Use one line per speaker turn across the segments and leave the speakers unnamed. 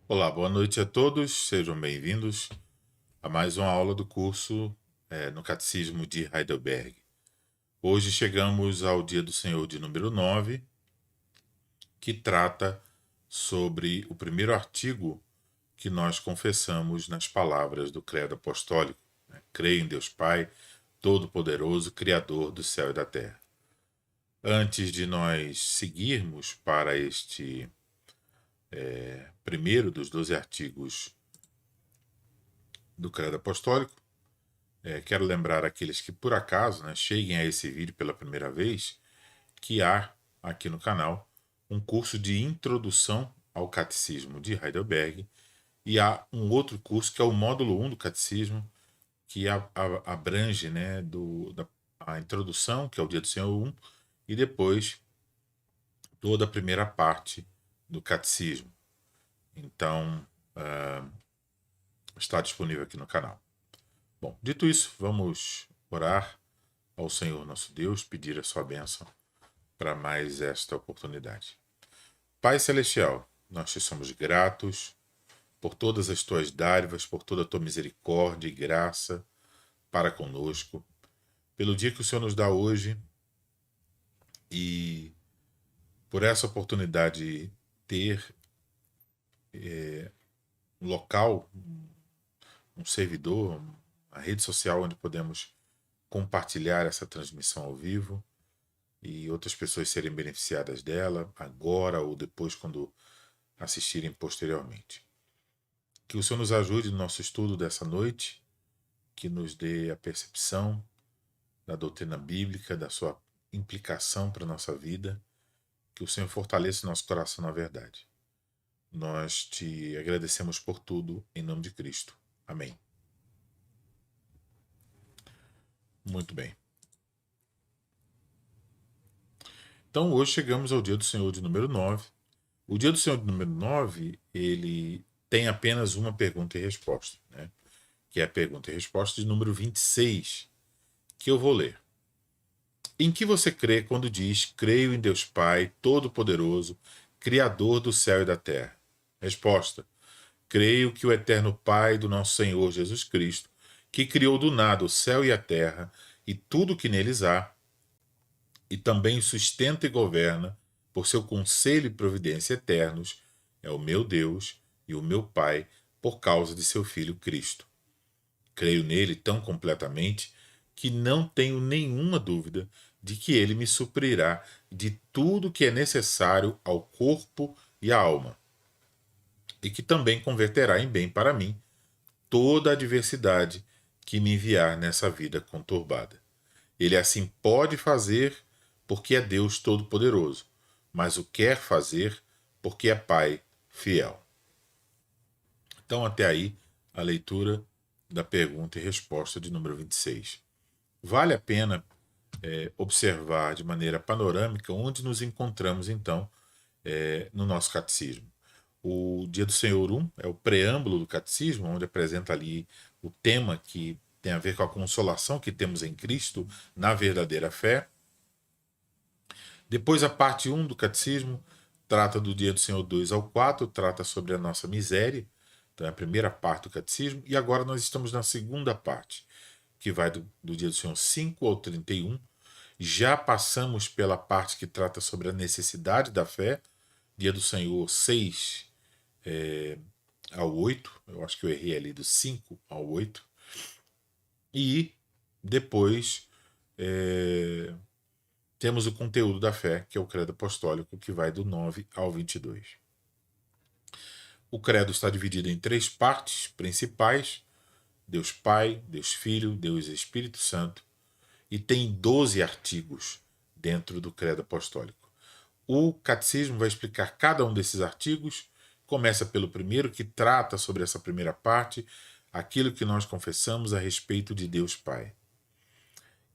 Olá, boa noite a todos, sejam bem-vindos a mais uma aula do curso no Catecismo de Heidelberg. Hoje chegamos ao Dia do Senhor de número 9, que trata sobre o primeiro artigo que nós confessamos nas palavras do Credo Apostólico. Creio em Deus Pai, Todo-Poderoso, Criador do céu e da terra. Antes de nós seguirmos para este primeiro dos 12 artigos do Credo Apostólico, quero lembrar aqueles que por acaso cheguem a esse vídeo pela primeira vez que há aqui no canal um curso de introdução ao Catecismo de Heidelberg e há um outro curso que é o módulo 1 do Catecismo que abrange a introdução, que é o Dia do Senhor 1, e depois toda a primeira parte do Catecismo. Então, está disponível aqui no canal. Bom, dito isso, vamos orar ao Senhor nosso Deus, pedir a sua bênção para mais esta oportunidade. Pai Celestial, nós te somos gratos por todas as tuas dádivas, por toda a tua misericórdia e graça para conosco, pelo dia que o Senhor nos dá hoje e por essa oportunidade de ter um local, um servidor, uma rede social onde podemos compartilhar essa transmissão ao vivo e outras pessoas serem beneficiadas dela, agora ou depois, quando assistirem posteriormente. Que o Senhor nos ajude no nosso estudo dessa noite, que nos dê a percepção da doutrina bíblica, da sua implicação para a nossa vida, que o Senhor fortaleça o nosso coração na verdade. Nós te agradecemos por tudo, em nome de Cristo. Amém. Muito bem. Então hoje chegamos ao Dia do Senhor de número 9. O Dia do Senhor de número 9, ele tem apenas uma pergunta e resposta, que é a pergunta e resposta de número 26, que eu vou ler. Em que você crê quando diz: creio em Deus Pai, Todo-Poderoso, Criador do céu e da terra? Resposta: creio que o eterno Pai do nosso Senhor Jesus Cristo, que criou do nada o céu e a terra e tudo o que neles há, e também sustenta e governa, por seu conselho e providência eternos, é o meu Deus e o meu Pai, por causa de seu Filho Cristo. Creio nele tão completamente que não tenho nenhuma dúvida de que ele me suprirá de tudo que é necessário ao corpo e à alma, e que também converterá em bem para mim toda a adversidade que me enviar nessa vida conturbada. Ele assim pode fazer porque é Deus Todo-Poderoso, mas o quer fazer porque é Pai fiel. Então, até aí, a leitura da pergunta e resposta de número 26. Vale a pena observar de maneira panorâmica onde nos encontramos, então, no nosso catecismo. O Dia do Senhor 1 é o preâmbulo do catecismo, onde apresenta ali o tema que tem a ver com a consolação que temos em Cristo na verdadeira fé. Depois, a parte 1 do catecismo trata do Dia do Senhor 2 ao 4, trata sobre a nossa miséria. Então, é a primeira parte do catecismo. E agora nós estamos na segunda parte, que vai do Dia do Senhor 5 ao 31. Já passamos pela parte que trata sobre a necessidade da fé, Dia do Senhor 6 ao 8. Eu acho que eu errei ali do 5 ao 8. E depois temos o conteúdo da fé, que é o credo apostólico, que vai do 9 ao 22. O credo está dividido em 3 partes principais: Deus Pai, Deus Filho, Deus Espírito Santo, e tem 12 artigos dentro do credo apostólico. O catecismo vai explicar cada um desses artigos. Começa pelo primeiro, que trata sobre essa primeira parte, aquilo que nós confessamos a respeito de Deus Pai.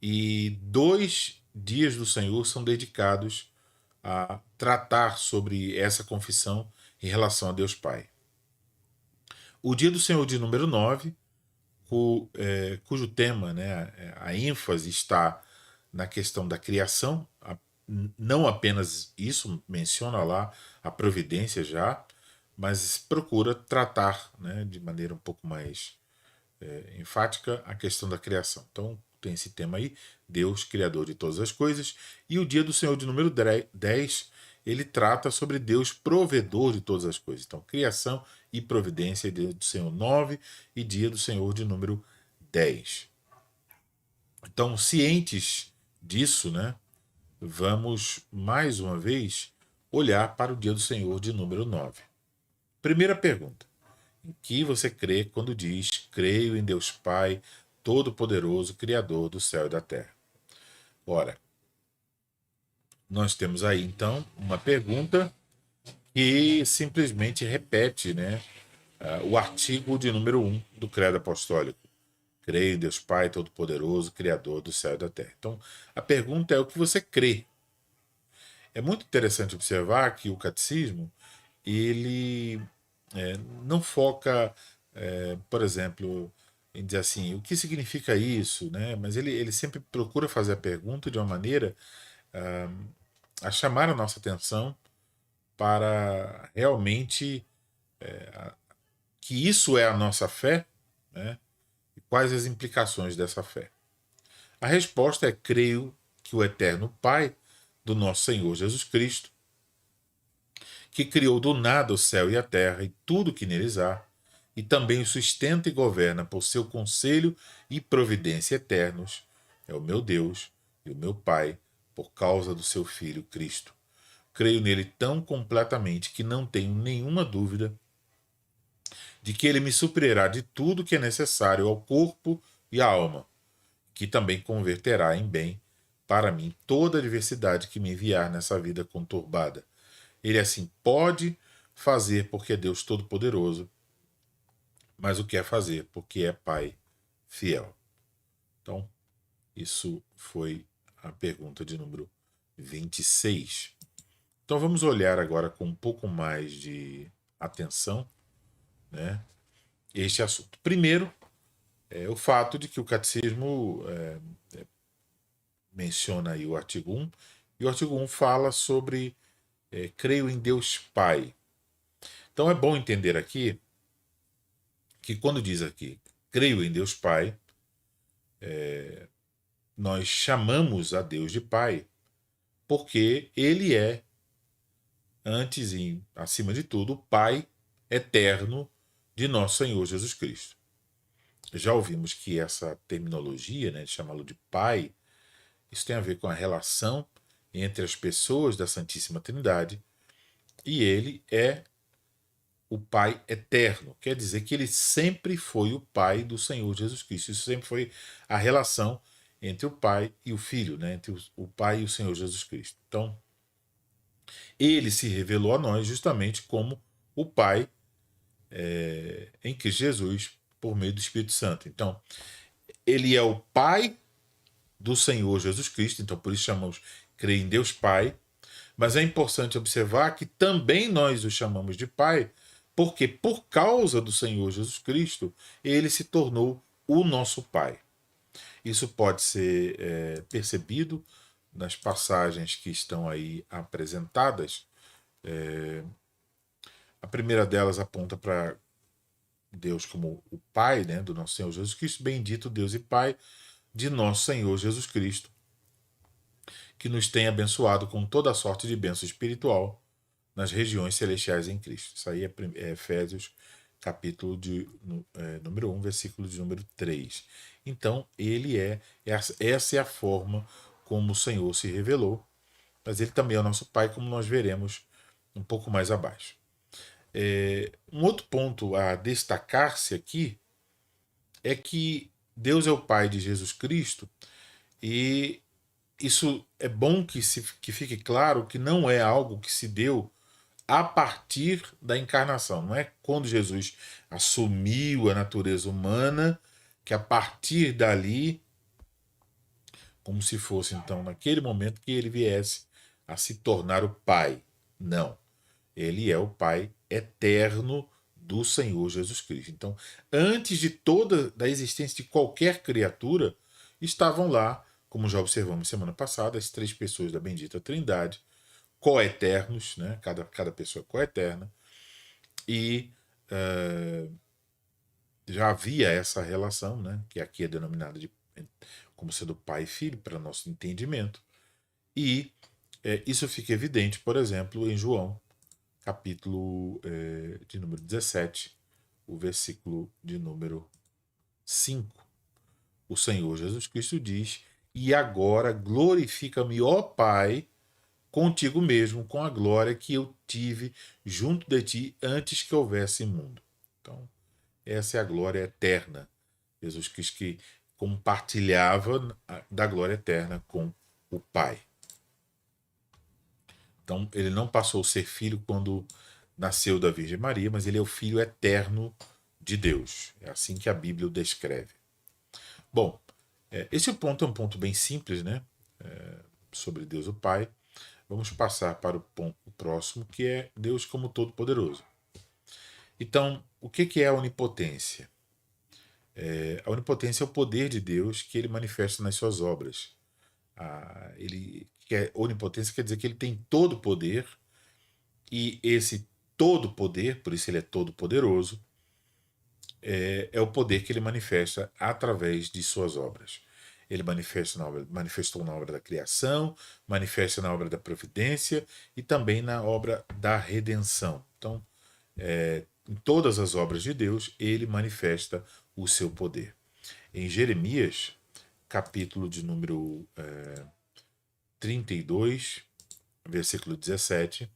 E 2 dias do Senhor são dedicados a tratar sobre essa confissão em relação a Deus Pai. O Dia do Senhor de número 9, cujo tema, a ênfase está na questão da criação, não apenas isso, menciona lá a providência já, mas procura tratar, né, de maneira um pouco mais enfática a questão da criação. Então tem esse tema aí, Deus, Criador de todas as coisas, e o dia do Senhor de número 10, ele trata sobre Deus, provedor de todas as coisas. Então, criação e providência, dia do Senhor 9 e dia do Senhor de número 10. Então, cientes disso, né, vamos mais uma vez olhar para o dia do Senhor de número 9. Primeira pergunta: em que você crê quando diz creio em Deus Pai, Todo-Poderoso, Criador do céu e da terra? Ora, nós temos aí então uma pergunta que simplesmente repete, né, o artigo de número 1 do Credo Apostólico. Creio em Deus Pai, Todo-Poderoso, Criador do céu e da terra. Então, a pergunta é o que você crê. É muito interessante observar que o catecismo, ele não foca, por exemplo, em dizer assim, o que significa isso, né? Mas ele sempre procura fazer a pergunta de uma maneira a chamar a nossa atenção para realmente que isso é a nossa fé, né? E quais as implicações dessa fé. A resposta é: creio que o eterno Pai do nosso Senhor Jesus Cristo, que criou do nada o céu e a terra e tudo que neles há, e também o sustenta e governa por seu conselho e providência eternos, é o meu Deus e o meu Pai, por causa do seu Filho Cristo. Creio nele tão completamente que não tenho nenhuma dúvida de que ele me suprirá de tudo que é necessário ao corpo e à alma, que também converterá em bem para mim toda a adversidade que me enviar nessa vida conturbada. Ele assim pode fazer porque é Deus Todo-Poderoso, mas o quer fazer porque é Pai fiel. Então, isso foi a pergunta de número 26. Então vamos olhar agora com um pouco mais de atenção, né, este assunto. Primeiro, o fato de que o catecismo menciona aí o artigo 1, e o artigo 1 fala sobre creio em Deus Pai. Então é bom entender aqui que quando diz aqui creio em Deus Pai, nós chamamos a Deus de Pai porque Ele é, antes e acima de tudo, o Pai eterno de nosso Senhor Jesus Cristo. Já ouvimos que essa terminologia, né, de chamá-lo de Pai, isso tem a ver com a relação entre as pessoas da Santíssima Trindade, e Ele é o Pai eterno. Quer dizer que Ele sempre foi o Pai do Senhor Jesus Cristo. Isso sempre foi a relação entre o Pai e o Filho, né? Entre o Pai e o Senhor Jesus Cristo. Então, Ele se revelou a nós justamente como o Pai em Cristo Jesus, por meio do Espírito Santo. Então, Ele é o Pai do Senhor Jesus Cristo, então por isso chamamos crer em Deus Pai, mas é importante observar que também nós o chamamos de Pai, porque por causa do Senhor Jesus Cristo, ele se tornou o nosso Pai. Isso pode ser percebido nas passagens que estão aí apresentadas. A primeira delas aponta para Deus como o Pai, né, do nosso Senhor Jesus Cristo. Bendito Deus e Pai de nosso Senhor Jesus Cristo, que nos tem abençoado com toda a sorte de bênção espiritual nas regiões celestiais em Cristo. Isso aí é Efésios, capítulo número 1, versículo de número 3. Então, essa é a forma como o Senhor se revelou, mas ele também é o nosso Pai, como nós veremos um pouco mais abaixo. Um outro ponto a destacar-se aqui é que Deus é o Pai de Jesus Cristo, e isso é bom que fique claro que não é algo que se deu a partir da encarnação. Não é quando Jesus assumiu a natureza humana que a partir dali, como se fosse então naquele momento, que ele viesse a se tornar o Pai. Não. Ele é o Pai eterno do Senhor Jesus Cristo. Então, antes de toda da existência de qualquer criatura, estavam lá, como já observamos semana passada, as três pessoas da bendita Trindade, coeternos, né? Cada pessoa coeterna, E já havia essa relação, né, que aqui é denominada como sendo pai e filho, para nosso entendimento. E isso fica evidente, por exemplo, em João, capítulo de número 17, o versículo de número 5. O Senhor Jesus Cristo diz: E agora glorifica-me, ó Pai, contigo mesmo, com a glória que eu tive junto de ti antes que houvesse mundo. Então, essa é a glória eterna. Jesus Cristo que compartilhava da glória eterna com o Pai. Então, ele não passou a ser filho quando nasceu da Virgem Maria, mas ele é o filho eterno de Deus. É assim que a Bíblia o descreve. Bom, esse ponto é um ponto bem simples, né? Sobre Deus o Pai. Vamos passar para o ponto próximo, que é Deus como Todo-Poderoso. Então, o que é a onipotência? A onipotência é o poder de Deus que ele manifesta nas suas obras. Onipotência quer dizer que ele tem todo o poder, e esse todo poder, por isso ele é todo-poderoso, é o poder que ele manifesta através de suas obras. Ele manifestou na obra da criação, manifesta na obra da providência e também na obra da redenção. Então, em todas as obras de Deus, ele manifesta o seu poder. Em Jeremias, capítulo de número 32, versículo 17,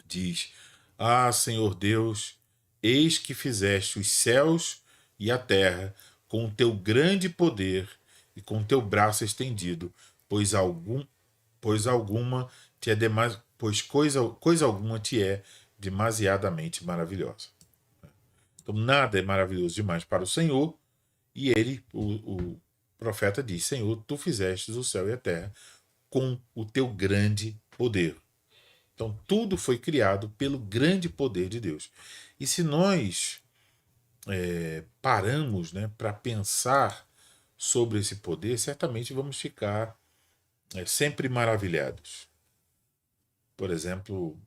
diz: Ah, Senhor Deus, eis que fizeste os céus e a terra com o teu grande poder e com o teu braço estendido, pois alguma te é pois coisa alguma te é demasiadamente maravilhosa. Então nada é maravilhoso demais para o Senhor, e o profeta diz: Senhor, tu fizestes o céu e a terra com o teu grande poder. Então, tudo foi criado pelo grande poder de Deus. E se nós paramos, né, para pensar sobre esse poder, certamente vamos ficar sempre maravilhados. Por exemplo,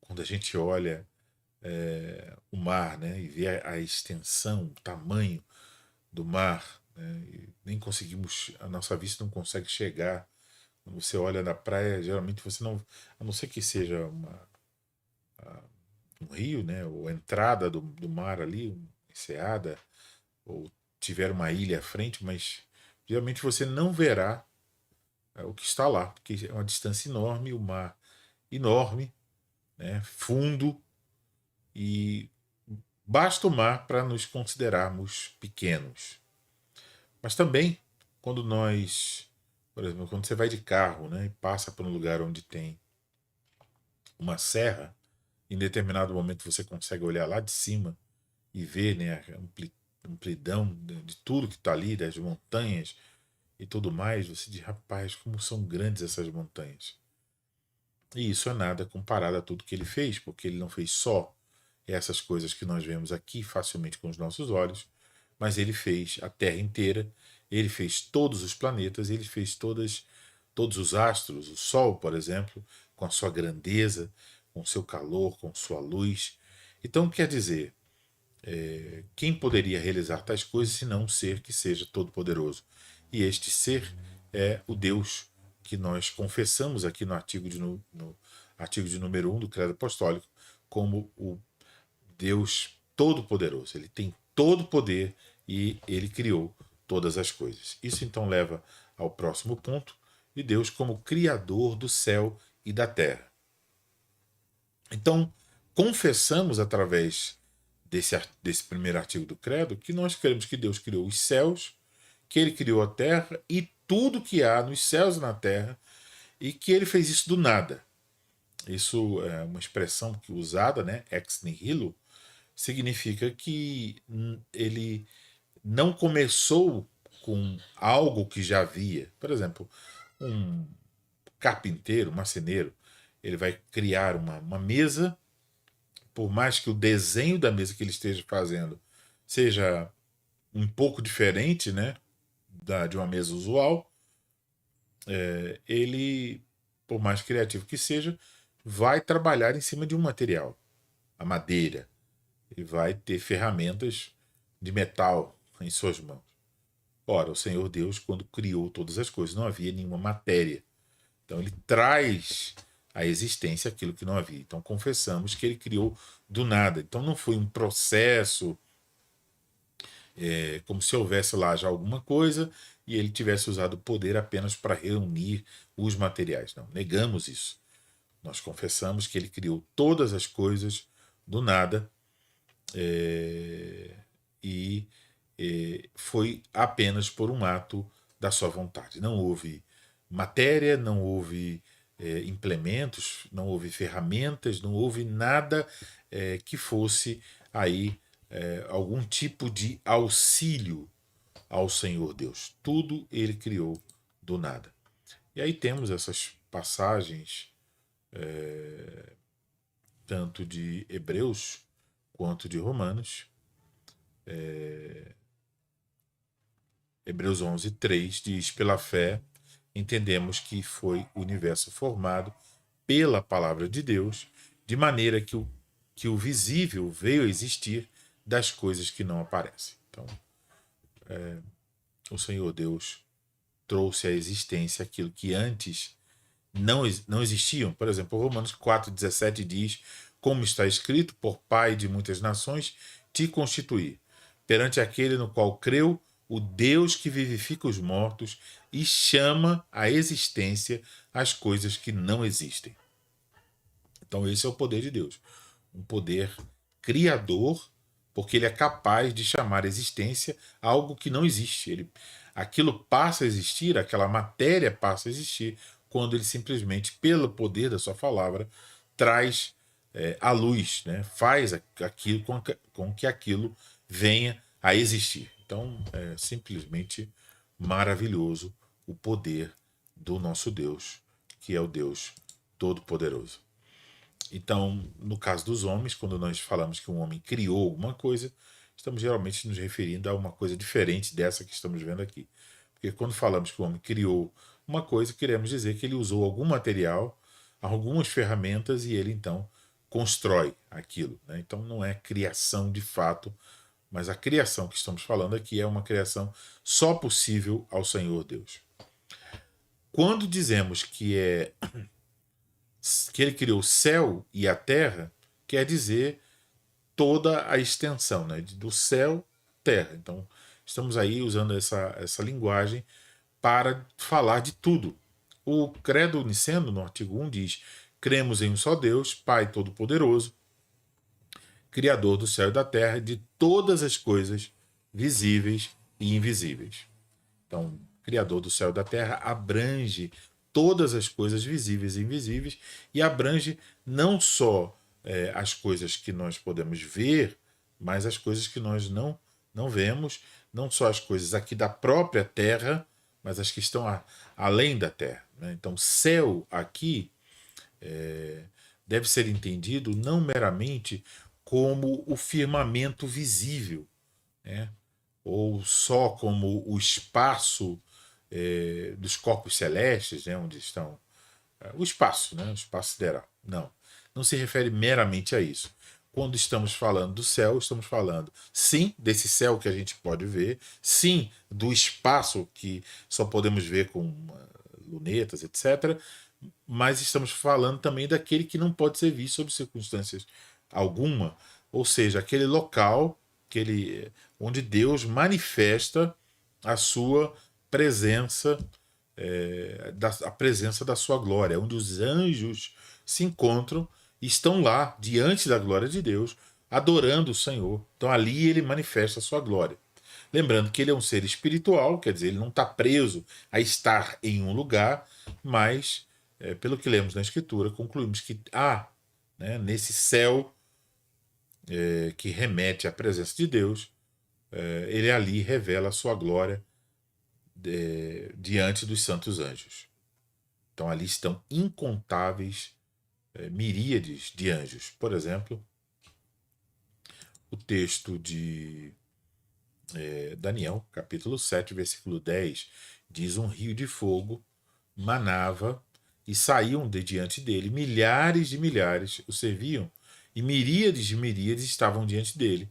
quando a gente olha o mar, né, e vê a extensão, o tamanho do mar, né, e nem conseguimos, a nossa vista não consegue chegar. Quando você olha na praia, geralmente você não, a não ser que seja um rio, né, ou a entrada do mar ali, uma enseada, ou tiver uma ilha à frente, mas geralmente você não verá o que está lá, porque é uma distância enorme, o mar enorme, né, fundo, e basta o mar para nos considerarmos pequenos. Mas também, quando nós, por exemplo, quando você vai de carro, né, e passa por um lugar onde tem uma serra, em determinado momento você consegue olhar lá de cima e ver, né, a amplidão de tudo que está ali, das montanhas e tudo mais. Você diz: rapaz, como são grandes essas montanhas. E isso é nada comparado a tudo que ele fez, porque ele não fez só essas coisas que nós vemos aqui facilmente com os nossos olhos, mas ele fez a Terra inteira, ele fez todos os planetas, ele fez todos os astros, o Sol, por exemplo, com a sua grandeza, com o seu calor, com sua luz. Então, quer dizer, quem poderia realizar tais coisas senão um ser que seja todo-poderoso? E este ser é o Deus que nós confessamos aqui no artigo de número 1 do Credo Apostólico como o Deus Todo-Poderoso. Ele tem todo o poder e ele criou todas as coisas. Isso então leva ao próximo ponto, de Deus como Criador do céu e da terra. Então, confessamos através desse primeiro artigo do Credo que nós cremos que Deus criou os céus, que ele criou a terra e tudo que há nos céus e na terra, e que ele fez isso do nada. Isso é uma expressão que usada, né, ex nihilo, significa que ele não começou com algo que já havia. Por exemplo, um carpinteiro, um marceneiro, ele vai criar uma mesa, por mais que o desenho da mesa que ele esteja fazendo seja um pouco diferente, né, de uma mesa usual, ele, por mais criativo que seja, vai trabalhar em cima de um material. a madeira, ele vai ter ferramentas de metal em suas mãos. Ora, o Senhor Deus, quando criou todas as coisas, não havia nenhuma matéria. Então ele traz à existência aquilo que não havia. Então confessamos que ele criou do nada. Então não foi um processo como se houvesse lá já alguma coisa e ele tivesse usado o poder apenas para reunir os materiais. Não, negamos isso. Nós confessamos que ele criou todas as coisas do nada e foi apenas por um ato da sua vontade. Não houve matéria, não houve implementos, não houve ferramentas, não houve nada que fosse aí algum tipo de auxílio ao Senhor Deus. Tudo ele criou do nada. E aí temos essas passagens tanto de Hebreus quanto de Romanos. Hebreus 11:3 diz: pela fé entendemos que foi o universo formado pela palavra de Deus, de maneira que o visível veio a existir das coisas que não aparecem. Então, o Senhor Deus trouxe à existência aquilo que antes não existiam. Por exemplo, Romanos 4,17 diz: como está escrito, por Pai de muitas nações te constituí, perante aquele no qual creu, o Deus que vivifica os mortos e chama à existência as coisas que não existem. Então esse é o poder de Deus. Um poder criador, porque ele é capaz de chamar à existência algo que não existe. Aquilo passa a existir, aquela matéria passa a existir, quando ele simplesmente, pelo poder da sua palavra, traz à luz, né? Faz aquilo com que aquilo venha a existir. Então é simplesmente maravilhoso o poder do nosso Deus, que é o Deus Todo-Poderoso. Então, no caso dos homens, quando nós falamos que um homem criou alguma coisa, estamos geralmente nos referindo a uma coisa diferente dessa que estamos vendo aqui. Porque quando falamos que o homem criou uma coisa, queremos dizer que ele usou algum material, algumas ferramentas e ele então constrói aquilo, né? Então não é criação de fato, mas a criação que estamos falando aqui é uma criação só possível ao Senhor Deus. Quando dizemos que ele criou o céu e a terra, quer dizer toda a extensão, né? Do céu à terra. Então, estamos aí usando essa linguagem para falar de tudo. O Credo Niceno, no artigo 1, diz: cremos em um só Deus, Pai Todo-Poderoso, Criador do céu e da terra, de todas as coisas visíveis e invisíveis. Então, Criador do céu e da terra abrange todas as coisas visíveis e invisíveis e abrange não só as coisas que nós podemos ver, mas as coisas que nós não vemos, não só as coisas aqui da própria terra, mas as que estão além da terra, né? Então, céu aqui deve ser entendido não meramente como o firmamento visível, né? Ou só como o espaço dos corpos celestes, né, onde estão o espaço, né, o espaço sideral. Não se refere meramente a isso. Quando estamos falando do céu, estamos falando, sim, desse céu que a gente pode ver, sim, do espaço que só podemos ver com lunetas, etc., mas estamos falando também daquele que não pode ser visto sob circunstâncias alguma, ou seja, aquele local onde Deus manifesta a sua presença, a presença da sua glória, onde os anjos se encontram e estão lá diante da glória de Deus, adorando o Senhor. Então ali ele manifesta a sua glória. Lembrando que ele é um ser espiritual, quer dizer, ele não está preso a estar em um lugar, mas, pelo que lemos na Escritura, concluímos que há, né, nesse céu que remete à presença de Deus, ele ali revela a sua glória diante dos santos anjos. Então ali estão incontáveis miríades de anjos. Por exemplo, o texto de Daniel, capítulo 7, versículo 10, diz: um rio de fogo manava e saíam de diante dele, milhares de milhares o serviam, e miríades estavam diante dele.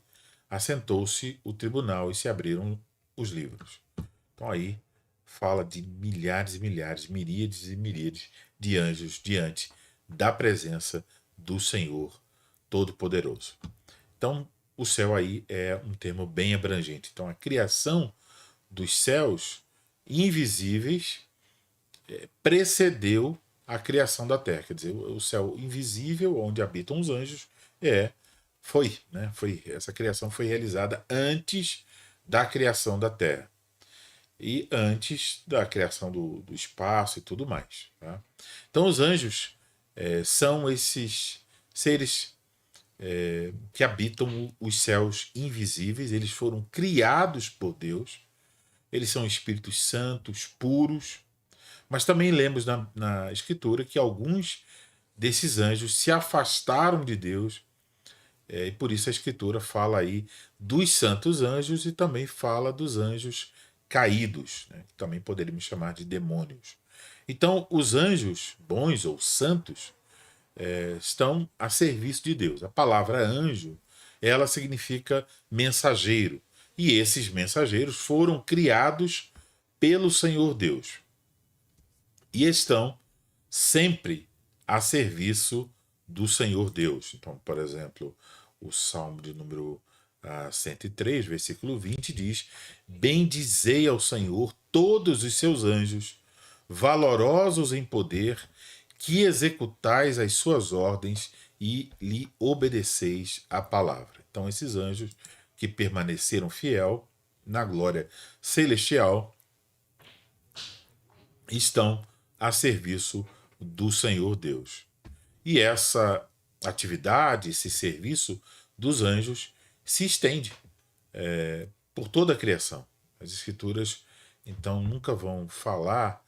Assentou-se o tribunal e se abriram os livros. Então aí fala de milhares e milhares, miríades e miríades de anjos diante da presença do Senhor Todo-Poderoso. Então, o céu aí é um termo bem abrangente. Então, a criação dos céus invisíveis precedeu a criação da terra. Quer dizer, o céu invisível, onde habitam os anjos, essa criação foi realizada antes da criação da terra e antes da criação do espaço e tudo mais. Tá? Então, os anjos são esses seres que habitam os céus invisíveis. Eles foram criados por Deus. Eles são espíritos santos, puros. Mas também lemos na Escritura que alguns desses anjos se afastaram de Deus. E por isso a Escritura fala aí dos santos anjos e também fala dos anjos caídos, né? Que também poderíamos chamar de demônios. Então, os anjos bons ou santos estão a serviço de Deus. A palavra anjo, ela significa mensageiro. E esses mensageiros foram criados pelo Senhor Deus. E estão sempre a serviço do Senhor Deus. Então, por exemplo, o Salmo de número 103, versículo 20, diz: Bendizei ao Senhor todos os seus anjos, valorosos em poder, que executais as suas ordens e lhe obedeceis a palavra. Então, esses anjos que permaneceram fiel na glória celestial estão a serviço do Senhor Deus. E essa atividade, esse serviço dos anjos se estende por toda a criação. As Escrituras, então, nunca vão falar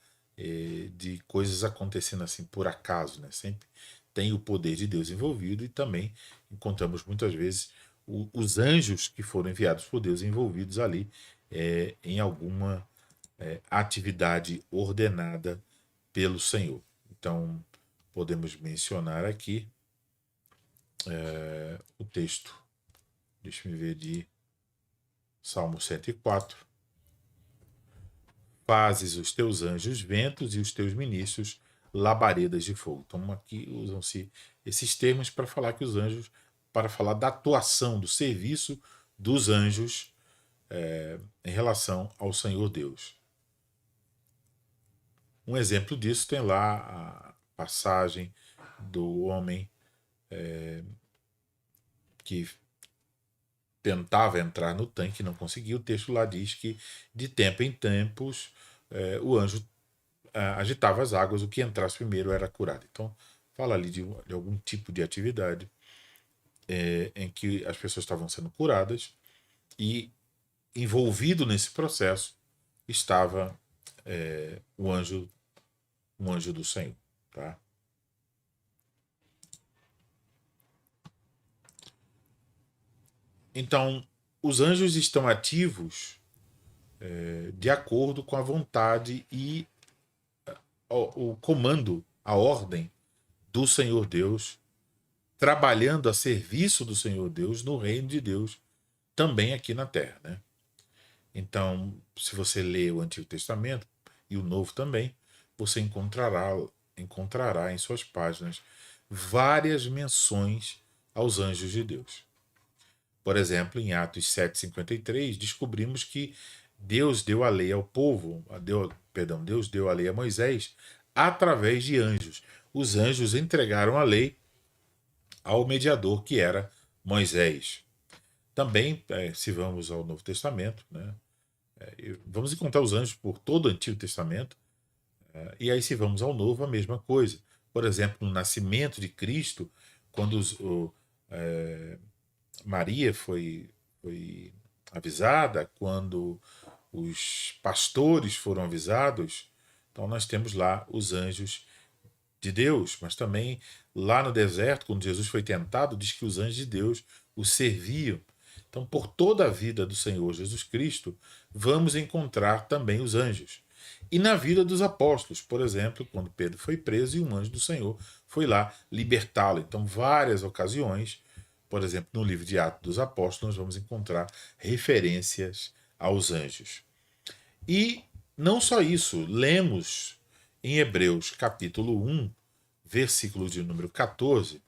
de coisas acontecendo assim por acaso, né? Sempre tem o poder de Deus envolvido e também encontramos muitas vezes os anjos que foram enviados por Deus envolvidos ali em alguma atividade ordenada pelo Senhor. Então, podemos mencionar aqui o texto, deixa-me ver, de Salmo 104. Fazes os teus anjos ventos e os teus ministros labaredas de fogo. Então, aqui usam-se esses termos para falar que os anjos, para falar da atuação, do serviço dos anjos em relação ao Senhor Deus. Um exemplo disso tem lá a passagem do homem que tentava entrar no tanque, não conseguiu. O texto lá diz que de tempo em tempos o anjo agitava as águas, o que entrasse primeiro era curado. Então, fala ali de algum tipo de atividade em que as pessoas estavam sendo curadas e envolvido nesse processo estava um anjo do Senhor. Tá? Então, os anjos estão ativos de acordo com a vontade e o comando, a ordem do Senhor Deus, trabalhando a serviço do Senhor Deus no reino de Deus, também aqui na Terra. Né? Então, se você lê o Antigo Testamento e o Novo também, você encontrará em suas páginas várias menções aos anjos de Deus. Por exemplo, em Atos 7,53, descobrimos que Deus deu a lei ao povo, Deus deu a lei a Moisés através de anjos. Os anjos entregaram a lei ao mediador, que era Moisés. Também, se vamos ao Novo Testamento, né, vamos encontrar os anjos por todo o Antigo Testamento, e aí se vamos ao Novo, a mesma coisa. Por exemplo, no nascimento de Cristo, quando Maria foi avisada, quando os pastores foram avisados, então nós temos lá os anjos de Deus, mas também lá no deserto, quando Jesus foi tentado, diz que os anjos de Deus o serviam. Então, por toda a vida do Senhor Jesus Cristo, vamos encontrar também os anjos. E na vida dos apóstolos, por exemplo, quando Pedro foi preso e um anjo do Senhor foi lá libertá-lo. Então, várias ocasiões, Por exemplo, no livro de Atos dos Apóstolos, nós vamos encontrar referências aos anjos. E não só isso, lemos em Hebreus capítulo 1, versículo de número 14,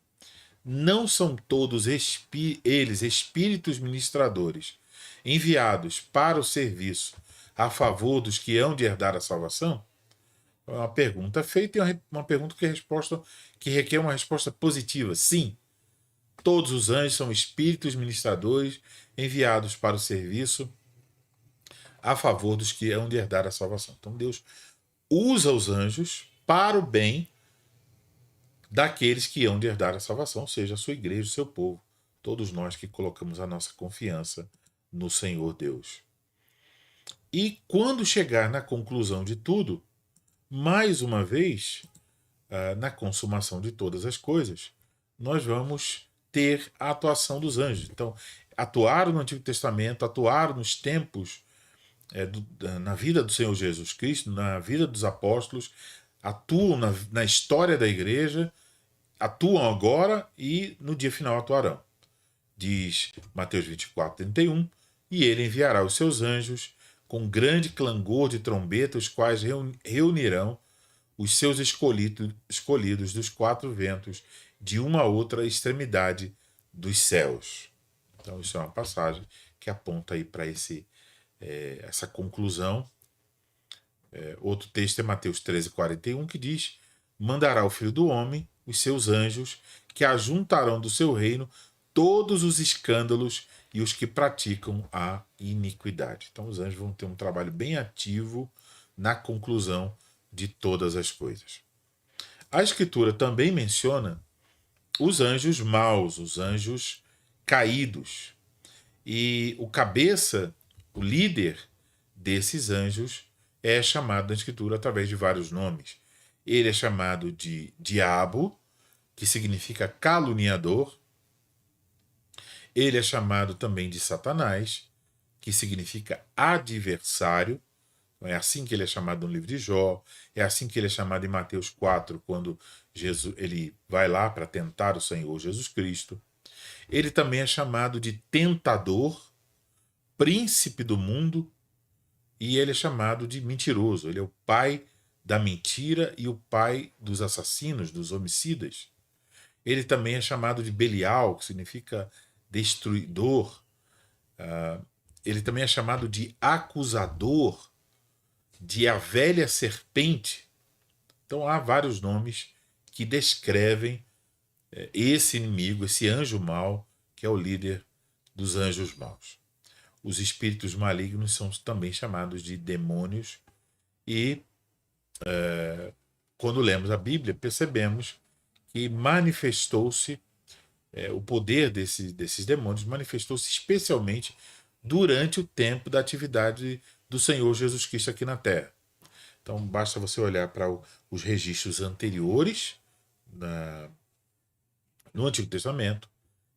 não são todos eles espíritos ministradores enviados para o serviço a favor dos que hão de herdar a salvação? É uma pergunta feita e uma pergunta que requer uma resposta positiva. Sim, todos os anjos são espíritos ministradores enviados para o serviço a favor dos que hão de herdar a salvação. Então Deus usa os anjos para o bem daqueles que hão de herdar a salvação, ou seja, a sua igreja, o seu povo, todos nós que colocamos a nossa confiança no Senhor Deus. E quando chegar na conclusão de tudo, mais uma vez, na consumação de todas as coisas, nós vamos ter a atuação dos anjos. Então, atuaram no Antigo Testamento, atuaram nos tempos na vida do Senhor Jesus Cristo, na vida dos apóstolos, atuam na história da igreja, atuam agora e no dia final atuarão. Diz Mateus 24:31, e ele enviará os seus anjos com grande clangor de trombeta, os quais reunirão os seus escolhidos dos quatro ventos, de uma a outra extremidade dos céus. Então isso é uma passagem que aponta aí para essa conclusão. Outro texto é Mateus 13:41, que diz: mandará o Filho do Homem os seus anjos, que ajuntarão do seu reino todos os escândalos e os que praticam a iniquidade. Então os anjos vão ter um trabalho bem ativo na conclusão de todas as coisas. A Escritura também menciona os anjos maus, os anjos caídos. E o cabeça, o líder desses anjos, é chamado na Escritura através de vários nomes. Ele é chamado de diabo, que significa caluniador. Ele é chamado também de Satanás, que significa adversário. É assim que ele é chamado no livro de Jó, é assim que ele é chamado em Mateus 4, quando ele vai lá para tentar o Senhor Jesus Cristo. Ele também é chamado de tentador, príncipe do mundo, e ele é chamado de mentiroso. Ele é o pai da mentira e o pai dos assassinos, dos homicidas. Ele também é chamado de Belial, que significa destruidor. Ele também é chamado de acusador, de a velha serpente. Então há vários nomes que descrevem esse inimigo, esse anjo mau, que é o líder dos anjos maus. Os espíritos malignos são também chamados de demônios e quando lemos a Bíblia percebemos que manifestou-se o poder desses demônios, manifestou-se especialmente durante o tempo da atividade do Senhor Jesus Cristo aqui na Terra. Então basta você olhar para os registros anteriores no Antigo Testamento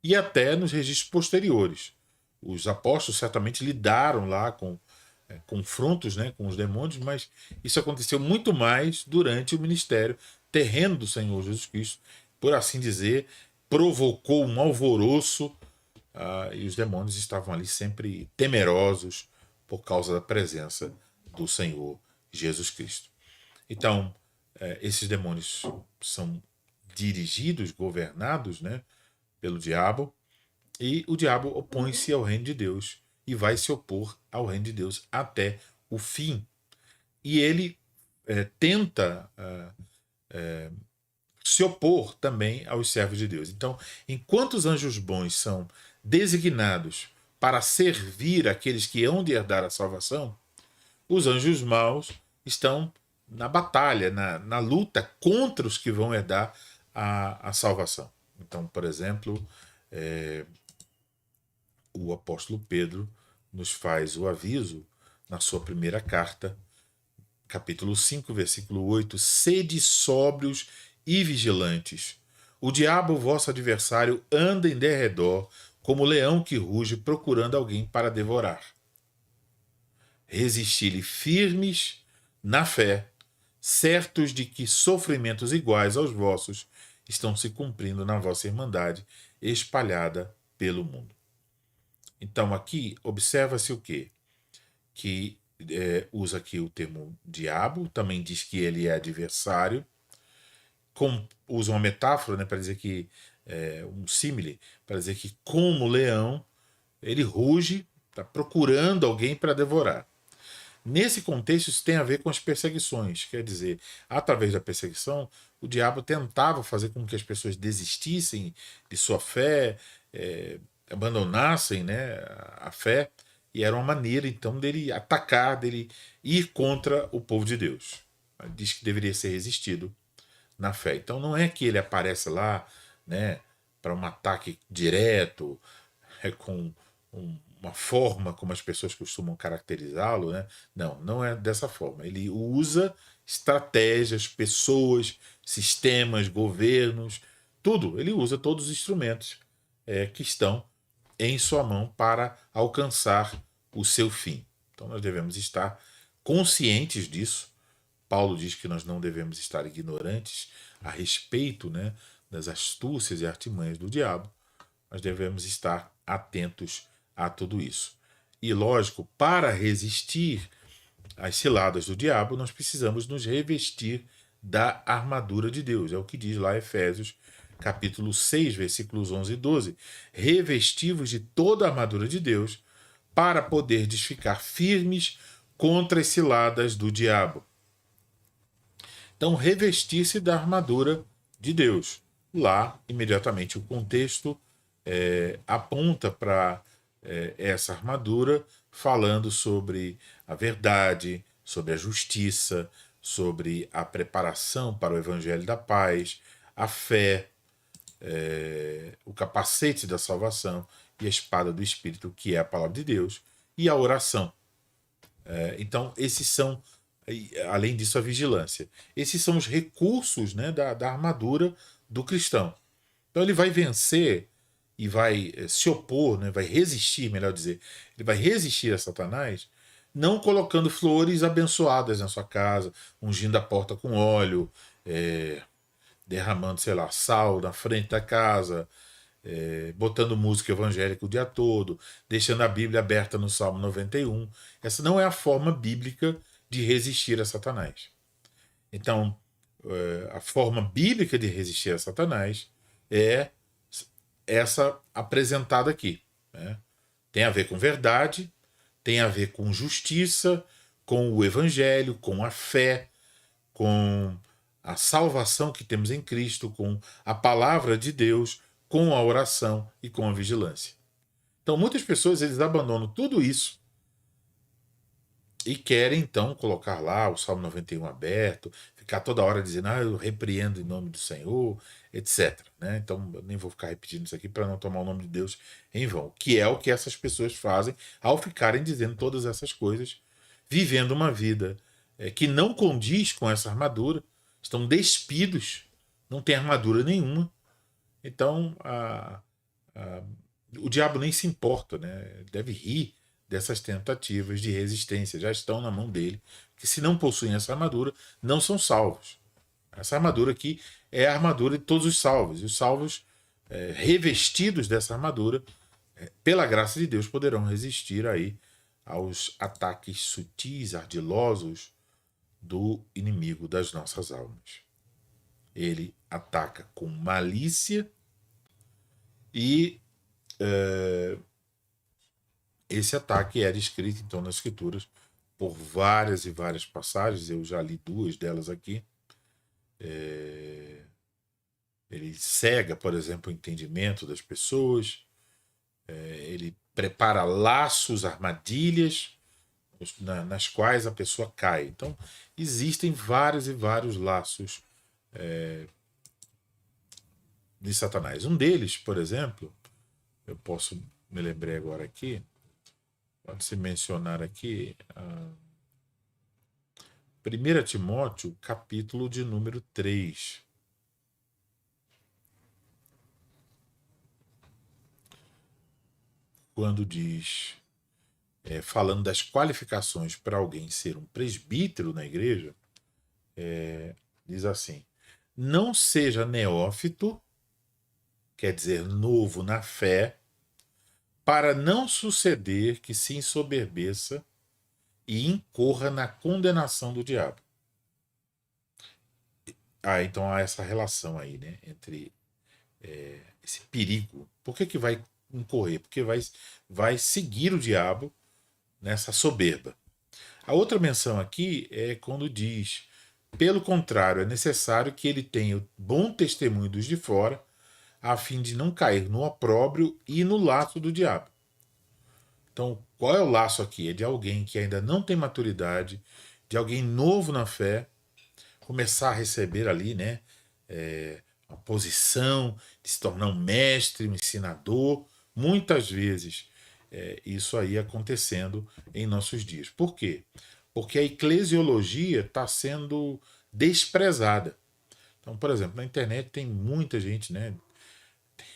e até nos registros posteriores. Os apóstolos certamente lidaram lá com confrontos, com os demônios, mas isso aconteceu muito mais durante o ministério terreno do Senhor Jesus Cristo. Por assim dizer, provocou um alvoroço e os demônios estavam ali sempre temerosos por causa da presença do Senhor Jesus Cristo. Então, esses demônios são dirigidos, governados pelo diabo, e o diabo opõe-se ao reino de Deus e vai se opor ao reino de Deus até o fim. E ele tenta se opor também aos servos de Deus. Então, enquanto os anjos bons são designados para servir aqueles que hão de herdar a salvação, os anjos maus estão na batalha, na luta contra os que vão herdar a salvação. Então, por exemplo, o apóstolo Pedro nos faz o aviso na sua primeira carta, capítulo 5, versículo 8: sede sóbrios e vigilantes. O diabo, vosso adversário, anda em derredor, como leão que ruge, procurando alguém para devorar. Resisti-lhe firmes na fé, certos de que sofrimentos iguais aos vossos estão se cumprindo na vossa irmandade, espalhada pelo mundo. Então aqui observa-se o quê? Que usa aqui o termo diabo, também diz que ele é adversário, usa uma metáfora, né, para dizer que, um símile, para dizer que como leão, ele ruge, está procurando alguém para devorar. Nesse contexto, isso tem a ver com as perseguições, quer dizer, através da perseguição, o diabo tentava fazer com que as pessoas desistissem de sua fé, abandonassem, né, a fé, e era uma maneira então dele atacar, dele ir contra o povo de Deus. Diz que deveria ser resistido na fé. Então não é que ele aparece lá, né, para um ataque direto, com uma forma como as pessoas costumam caracterizá-lo, né? Não, não é dessa forma. Ele usa estratégias, pessoas, sistemas, governos, tudo. Ele usa todos os instrumentos que estão em sua mão para alcançar o seu fim. Então nós devemos estar conscientes disso. Paulo diz que nós não devemos estar ignorantes a respeito, né, das astúcias e artimanhas do diabo. Nós devemos estar atentos a tudo isso. E, lógico, para resistir às ciladas do diabo, nós precisamos nos revestir da armadura de Deus. É o que diz lá Efésios, capítulo 6, versículos 11 e 12. Revestivos de toda a armadura de Deus, para poderdes ficar firmes contra as ciladas do diabo. Então, revestir-se da armadura de Deus. Lá, imediatamente, o contexto aponta para essa armadura, falando sobre a verdade, sobre a justiça, sobre a preparação para o evangelho da paz, a fé, o capacete da salvação e a espada do Espírito, que é a palavra de Deus, e a oração. Então, esses são, além disso, a vigilância. Esses são os recursos, né, da armadura do cristão. Então, ele vai vencer e vai se opor, né, vai resistir, melhor dizer, ele vai resistir a Satanás, não colocando flores abençoadas na sua casa, ungindo a porta com óleo, derramando, sei lá, sal na frente da casa, botando música evangélica o dia todo, deixando a Bíblia aberta no Salmo 91. Essa não é a forma bíblica de resistir a Satanás. Então, a forma bíblica de resistir a Satanás é essa apresentada aqui, né? Tem a ver com verdade, tem a ver com justiça, com o evangelho, com a fé, com a salvação que temos em Cristo, com a palavra de Deus, com a oração e com a vigilância. Então, muitas pessoas eles abandonam tudo isso e querem então colocar lá o Salmo 91 aberto, ficar toda hora dizendo, eu repreendo em nome do Senhor, etc. Né? Então, eu nem vou ficar repetindo isso aqui para não tomar o nome de Deus em vão. Que é o que essas pessoas fazem ao ficarem dizendo todas essas coisas, vivendo uma vida que não condiz com essa armadura, estão despidos, não tem armadura nenhuma. Então, o diabo nem se importa, né? Deve rir dessas tentativas de resistência, já estão na mão dele, que se não possuem essa armadura, não são salvos. Essa armadura aqui é a armadura de todos os salvos, e os salvos revestidos dessa armadura, pela graça de Deus, poderão resistir aí aos ataques sutis, ardilosos do inimigo das nossas almas. Ele ataca com malícia e esse ataque é descrito então nas Escrituras por várias e várias passagens. Eu já li duas delas aqui. Ele cega, por exemplo, o entendimento das pessoas. Ele prepara laços, armadilhas nas quais a pessoa cai. Então, existem vários e vários laços de Satanás. Um deles, por exemplo, eu posso me lembrar agora aqui, pode-se mencionar aqui, 1 Timóteo, capítulo de número 3. Quando diz, falando das qualificações para alguém ser um presbítero na igreja, diz assim: não seja neófito, quer dizer, novo na fé, para não suceder que se ensoberbeça e incorra na condenação do diabo. Então há essa relação aí, né, entre esse perigo. Por que vai incorrer? Porque vai seguir o diabo nessa soberba. A outra menção aqui é quando diz: pelo contrário, é necessário que ele tenha o bom testemunho dos de fora, a fim de não cair no opróbrio e no laço do diabo. Então, qual é o laço aqui? É de alguém que ainda não tem maturidade, de alguém novo na fé, começar a receber ali, né, uma posição de se tornar um mestre, um ensinador, muitas vezes isso aí acontecendo em nossos dias. Por quê? Porque a eclesiologia está sendo desprezada. Então, por exemplo, na internet tem muita gente, né?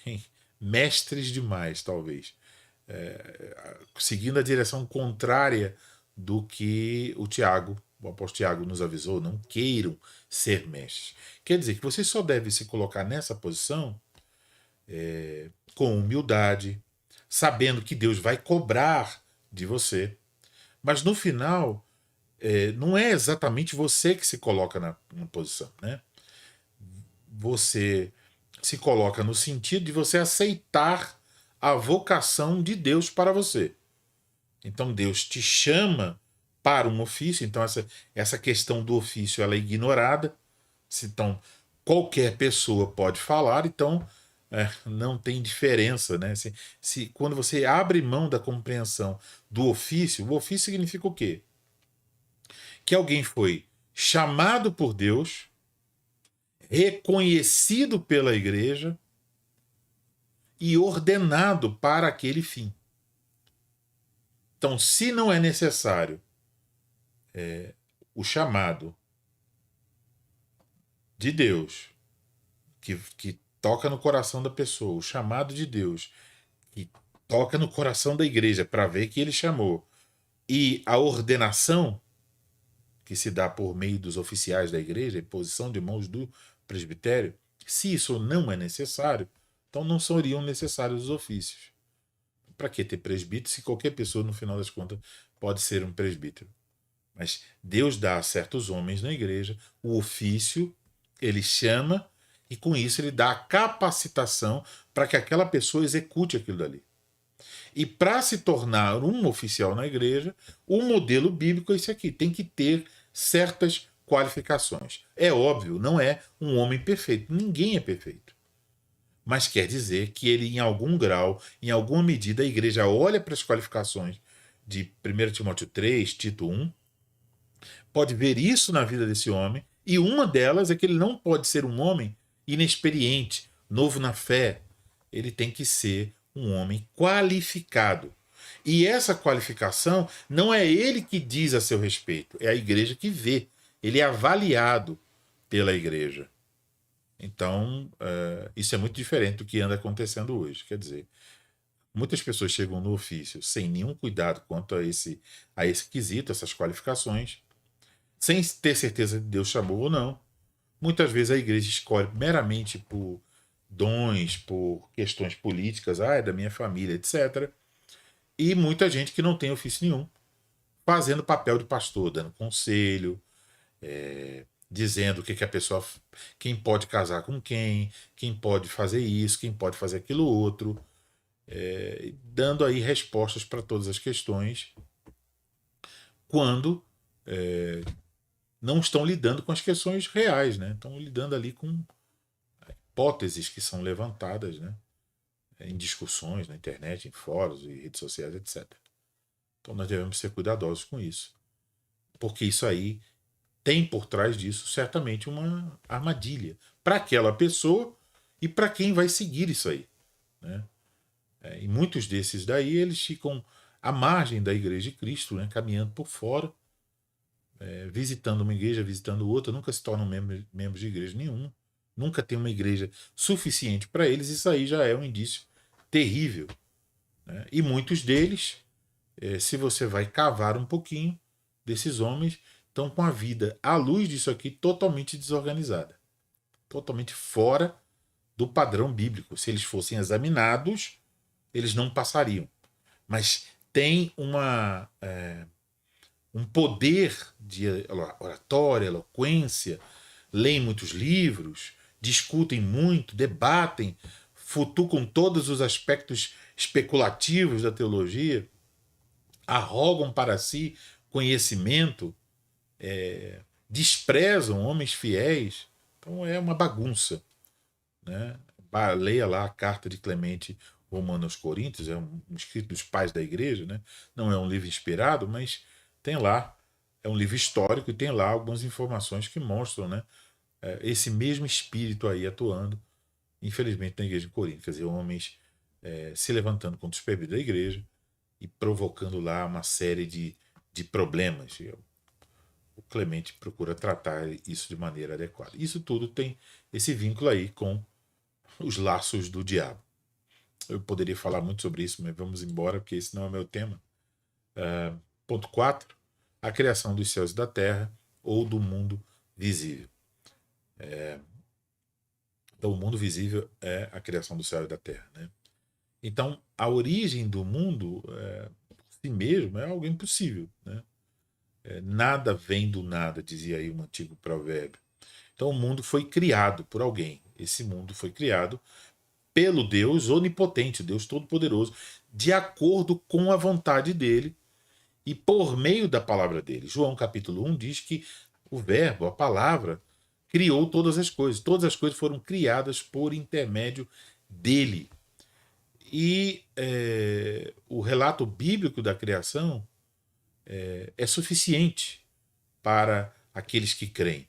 Tem mestres demais, talvez, seguindo a direção contrária do que o apóstolo Tiago nos avisou, não queiram ser mestres. Quer dizer que você só deve se colocar nessa posição com humildade, sabendo que Deus vai cobrar de você, mas no final não é exatamente você que se coloca na posição, né? Você se coloca no sentido de você aceitar a vocação de Deus para você. Então Deus te chama para um ofício, então essa questão do ofício ela é ignorada. Então qualquer pessoa pode falar, então não tem diferença, né? Quando você abre mão da compreensão do ofício, o ofício significa o quê? Que alguém foi chamado por Deus, reconhecido pela igreja e ordenado para aquele fim. Então, se não é necessário o chamado de Deus, que toca no coração da pessoa, o chamado de Deus, que toca no coração da igreja para ver que ele chamou, e a ordenação que se dá por meio dos oficiais da igreja, a posição de mãos do presbitério, se isso não é necessário, então não seriam necessários os ofícios. Para que ter presbítero se qualquer pessoa, no final das contas, pode ser um presbítero? Mas Deus dá a certos homens na igreja o ofício, ele chama e com isso ele dá a capacitação para que aquela pessoa execute aquilo dali. E para se tornar um oficial na igreja, o modelo bíblico é esse aqui, tem que ter certas qualificações. É óbvio, não é um homem perfeito, ninguém é perfeito. Mas quer dizer que ele, em algum grau, em alguma medida, a igreja olha para as qualificações de 1 Timóteo 3, Tito 1, pode ver isso na vida desse homem, e uma delas é que ele não pode ser um homem inexperiente, novo na fé. Ele tem que ser um homem qualificado. E essa qualificação não é ele que diz a seu respeito, é a igreja que vê. Ele é avaliado pela igreja. Então, isso é muito diferente do que anda acontecendo hoje. Quer dizer, muitas pessoas chegam no ofício sem nenhum cuidado quanto a esse quesito, essas qualificações, sem ter certeza de Deus chamou ou não. Muitas vezes a igreja escolhe meramente por dons, por questões políticas, é da minha família, etc. E muita gente que não tem ofício nenhum, fazendo papel de pastor, dando conselho, dizendo o que a pessoa, quem pode casar com quem pode fazer isso, quem pode fazer aquilo outro, dando aí respostas para todas as questões, quando não estão lidando com as questões reais, né? Estão lidando ali com hipóteses que são levantadas, né? Em discussões na internet, em fóruns e redes sociais, etc. Então nós devemos ser cuidadosos com isso, porque isso aí tem por trás disso certamente uma armadilha para aquela pessoa e para quem vai seguir isso aí, né? E muitos desses daí eles ficam à margem da Igreja de Cristo, né? Caminhando por fora, visitando uma igreja, visitando outra, nunca se tornam membros de igreja nenhuma, nunca tem uma igreja suficiente para eles. Isso aí já é um indício terrível, né? E muitos deles, se você vai cavar um pouquinho desses homens, estão com a vida, à luz disso aqui, totalmente desorganizada, totalmente fora do padrão bíblico. Se eles fossem examinados, eles não passariam. mas tem um poder de oratória, eloquência, leem muitos livros, discutem muito, debatem, futucam todos os aspectos especulativos da teologia, arrogam para si conhecimento, desprezam homens fiéis. Então é uma bagunça, né? Leia lá a carta de Clemente Romano aos Coríntios, é um escrito dos pais da igreja, né? Não é um livro inspirado, mas tem lá, é um livro histórico e tem lá algumas informações que mostram, né, esse mesmo espírito aí atuando, infelizmente, na igreja de Corinto. Quer dizer, homens se levantando contra os presbíteros da igreja e provocando lá uma série de problemas. O Clemente procura tratar isso de maneira adequada. Isso tudo tem esse vínculo aí com os laços do diabo. Eu poderia falar muito sobre isso, mas vamos embora, porque esse não é o meu tema. Ponto 4. A criação dos céus e da terra, ou do mundo visível. Então, o mundo visível é a criação do céu e da terra, né? Então, a origem do mundo, por si mesmo, é algo impossível, né? Nada vem do nada, dizia aí um antigo provérbio. Então, o mundo foi criado por alguém. Esse mundo foi criado pelo Deus onipotente, Deus todo-poderoso, de acordo com a vontade dele e por meio da palavra dele. João capítulo 1 diz que o verbo, a palavra, criou todas as coisas. Todas as coisas foram criadas por intermédio dele. E o relato bíblico da criação é suficiente para aqueles que creem.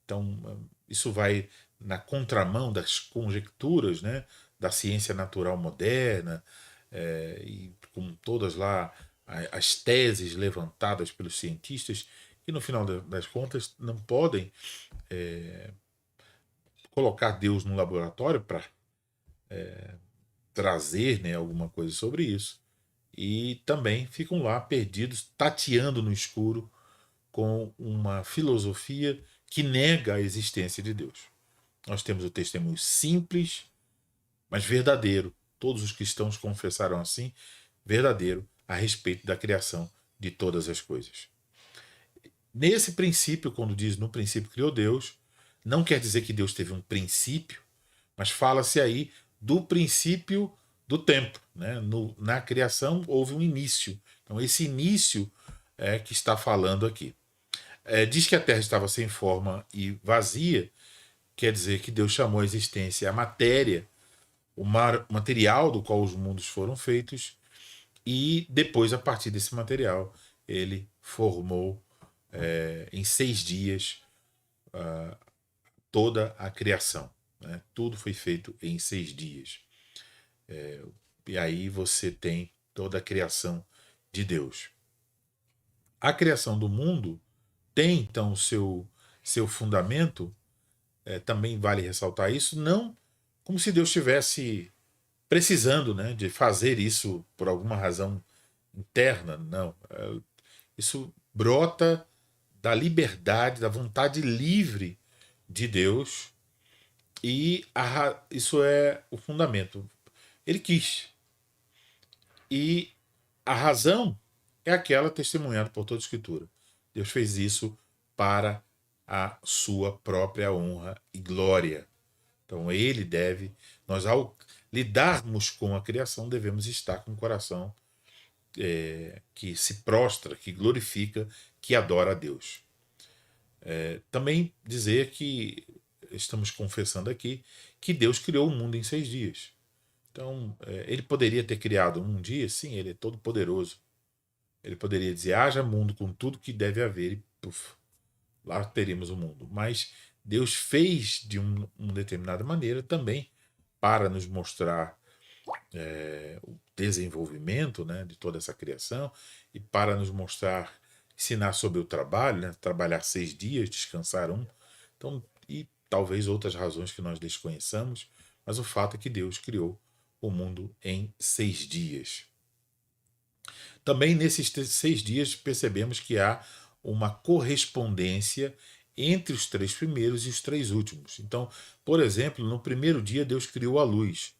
Então, isso vai na contramão das conjecturas, né, da ciência natural moderna, e com todas lá as teses levantadas pelos cientistas, que no final das contas não podem colocar Deus no laboratório para trazer, né, alguma coisa sobre isso. E também ficam lá perdidos, tateando no escuro, com uma filosofia que nega a existência de Deus. Nós temos o testemunho simples, mas verdadeiro. Todos os cristãos confessaram assim, verdadeiro, a respeito da criação de todas as coisas. Nesse princípio, quando diz no princípio criou Deus, não quer dizer que Deus teve um princípio, mas fala-se aí do princípio do tempo, né? Na criação houve um início. Então esse início é que está falando aqui. Diz que a terra estava sem forma e vazia, quer dizer que Deus chamou a existência a matéria, o material do qual os mundos foram feitos, e depois, a partir desse material, ele formou em 6 dias toda a criação. Né? Tudo foi feito em 6 dias. E aí você tem toda a criação de Deus. A criação do mundo tem, então, seu fundamento, também vale ressaltar isso, não como se Deus estivesse precisando, né, de fazer isso por alguma razão interna, não. Isso brota da liberdade, da vontade livre de Deus, e isso é o fundamento. Ele quis. E a razão é aquela testemunhada por toda a Escritura. Deus fez isso para a sua própria honra e glória. Então ele deve, nós ao lidarmos com a criação, devemos estar com o coração que se prostra, que glorifica, que adora a Deus. Também dizer que estamos confessando aqui que Deus criou o mundo em 6 dias. Então, ele poderia ter criado um dia, sim, ele é todo poderoso. Ele poderia dizer, haja mundo com tudo que deve haver, e puf, lá teríamos o mundo. Mas Deus fez de uma determinada maneira também para nos mostrar o desenvolvimento, né, de toda essa criação, e para nos mostrar, ensinar sobre o trabalho, né, trabalhar 6 dias, descansar um. Então, e talvez outras razões que nós desconheçamos, mas o fato é que Deus criou o mundo em 6 dias. Também nesses 6 dias percebemos que há uma correspondência entre os 3 primeiros e os 3 últimos. Então, por exemplo, no primeiro dia Deus criou a luz.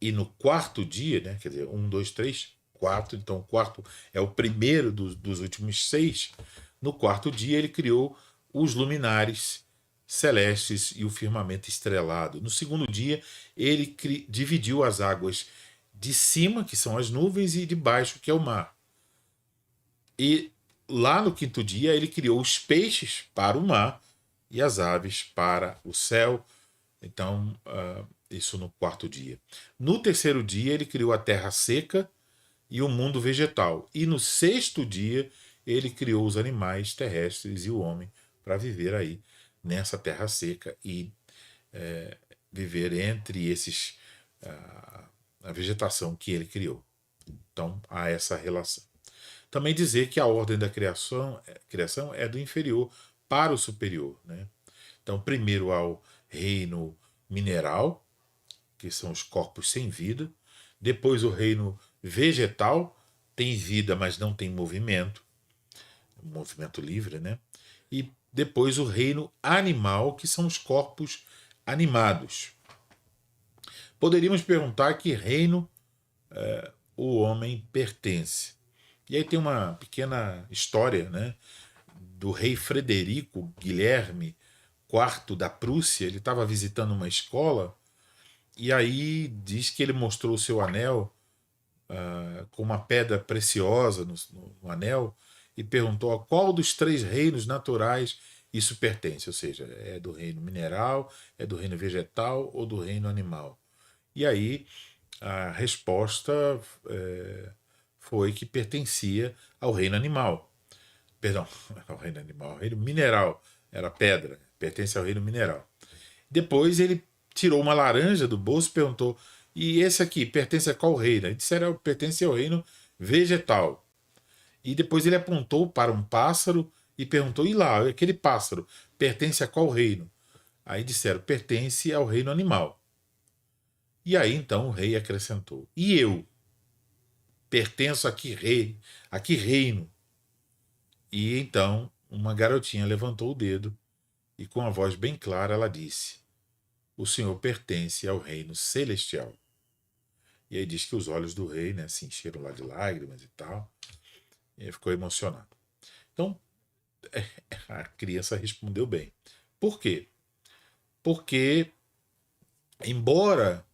E no quarto dia, né, quer dizer, 1, 2, 3, quarto, então o quarto é o primeiro dos últimos 6. No quarto dia ele criou os luminares celestes e o firmamento estrelado. No segundo dia ele dividiu as águas de cima, que são as nuvens, e de baixo, que é o mar. E lá no quinto dia ele criou os peixes para o mar e as aves para o céu. Então, isso no quarto dia. No terceiro dia ele criou a terra seca e o mundo vegetal. E no sexto dia ele criou os animais terrestres e o homem para viver aí nessa terra seca e viver entre esses a vegetação que ele criou. Então há essa relação. Também dizer que a ordem da criação é do inferior para o superior, né? Então primeiro há o reino mineral, que são os corpos sem vida. Depois o reino vegetal, tem vida, mas não tem movimento, movimento livre, né? E depois o reino animal, que são os corpos animados. Poderíamos perguntar a que reino o homem pertence. E aí tem uma pequena história, né, do rei Frederico Guilherme IV da Prússia. Ele estava visitando uma escola e aí diz que ele mostrou o seu anel com uma pedra preciosa no anel e perguntou a qual dos 3 reinos naturais isso pertence, ou seja, é do reino mineral, é do reino vegetal ou do reino animal. E aí a resposta foi que pertencia ao reino animal. Perdão, ao reino animal, ao reino mineral, era pedra, pertence ao reino mineral. Depois ele tirou uma laranja do bolso e perguntou: e esse aqui pertence a qual reino? Ele disse: pertence ao reino vegetal. E depois ele apontou para um pássaro e perguntou: e lá, aquele pássaro pertence a qual reino? Aí disseram: pertence ao reino animal. E aí então o rei acrescentou: e eu? Pertenço a que rei? A que reino? E então uma garotinha levantou o dedo e com a voz bem clara ela disse: o senhor pertence ao reino celestial. E aí diz que os olhos do rei, né, se encheram lá de lágrimas e tal. E ele ficou emocionado. Então, a criança respondeu bem. Por quê? Porque, embora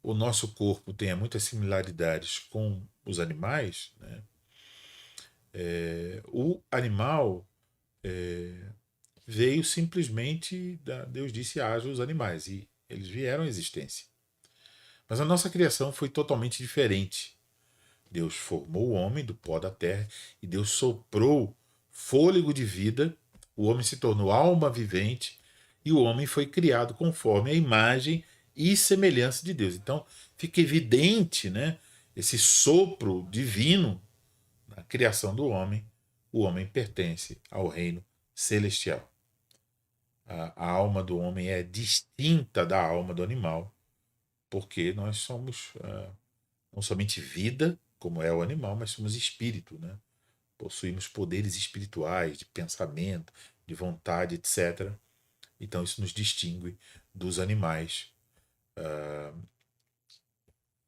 o nosso corpo tenha muitas similaridades com os animais, né, o animal veio simplesmente, Deus disse: haja os animais, e eles vieram à existência. Mas a nossa criação foi totalmente diferente. Deus formou o homem do pó da terra e Deus soprou fôlego de vida, o homem se tornou alma vivente e o homem foi criado conforme a imagem e semelhança de Deus. Então fica evidente, né, esse sopro divino na criação do homem. O homem pertence ao reino celestial. A alma do homem é distinta da alma do animal, porque nós somos não somente vida, como é o animal, mas somos espírito, né? Possuímos poderes espirituais, de pensamento, de vontade, etc. Então isso nos distingue dos animais.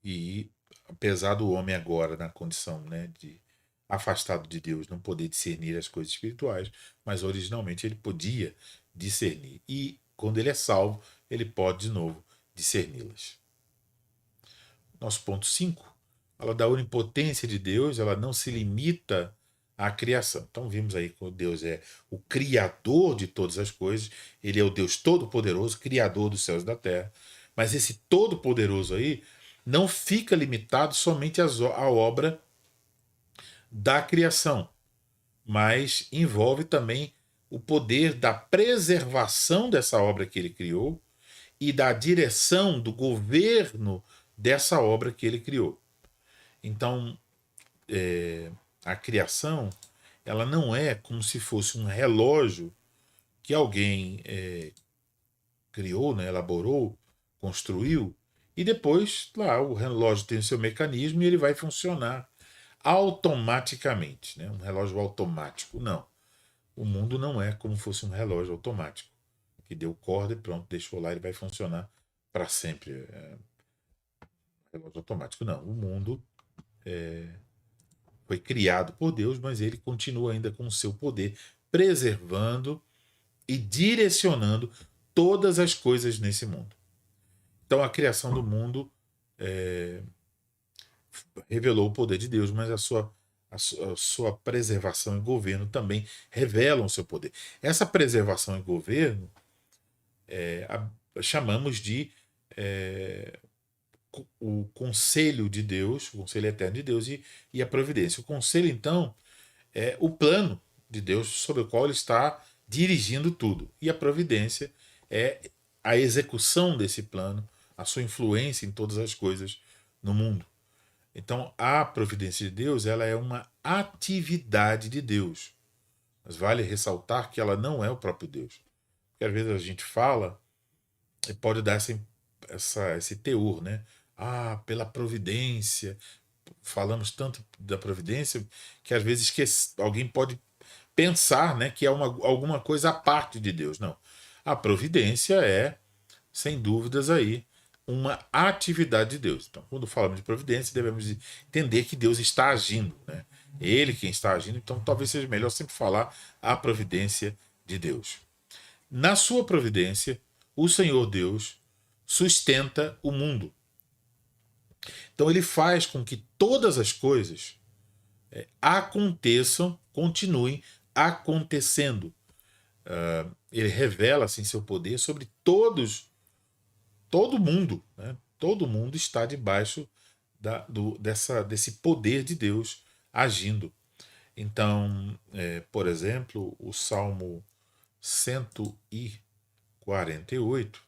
E apesar do homem agora na condição, né, de afastado de Deus, não poder discernir as coisas espirituais, mas originalmente ele podia discernir. E quando ele é salvo, ele pode de novo discerni-las. Nosso ponto 5 fala da onipotência de Deus, ela não se limita à criação. Então vimos aí que Deus é o criador de todas as coisas, ele é o Deus todo-poderoso, criador dos céus e da terra. Mas esse todo-poderoso aí não fica limitado somente à obra da criação, mas envolve também o poder da preservação dessa obra que ele criou e da direção do governo dessa obra que ele criou. Então, a criação ela não é como se fosse um relógio que alguém criou, né, elaborou, construiu, e depois lá o relógio tem o seu mecanismo e ele vai funcionar automaticamente, né? Um relógio automático. Não. O mundo não é como se fosse um relógio automático, que deu corda e pronto, deixou lá, ele vai funcionar para sempre. Relógio automático. Não. O mundo foi criado por Deus, mas ele continua ainda com o seu poder, preservando e direcionando todas as coisas nesse mundo. Então a criação do mundo revelou o poder de Deus, mas a sua preservação e governo também revelam o seu poder. Essa preservação e governo chamamos de o conselho de Deus, o conselho eterno de Deus e a providência. O conselho, então, é o plano de Deus sobre o qual ele está dirigindo tudo. E a providência é a execução desse plano, a sua influência em todas as coisas no mundo. Então, a providência de Deus, ela é uma atividade de Deus. Mas vale ressaltar que ela não é o próprio Deus. Porque às vezes a gente fala e pode dar esse teor, né? Ah, pela providência. Falamos tanto da providência que às vezes alguém pode pensar, né, que é alguma coisa à parte de Deus. Não. A providência é, sem dúvidas, aí uma atividade de Deus. Então, quando falamos de providência, devemos entender que Deus está agindo, né? Ele quem está agindo, então talvez seja melhor sempre falar a providência de Deus. Na sua providência, o Senhor Deus sustenta o mundo. Então ele faz com que todas as coisas aconteçam, continuem acontecendo. Ele revela assim seu poder sobre todo mundo, né? Todo mundo está debaixo desse poder de Deus agindo. Então, por exemplo, o Salmo 148,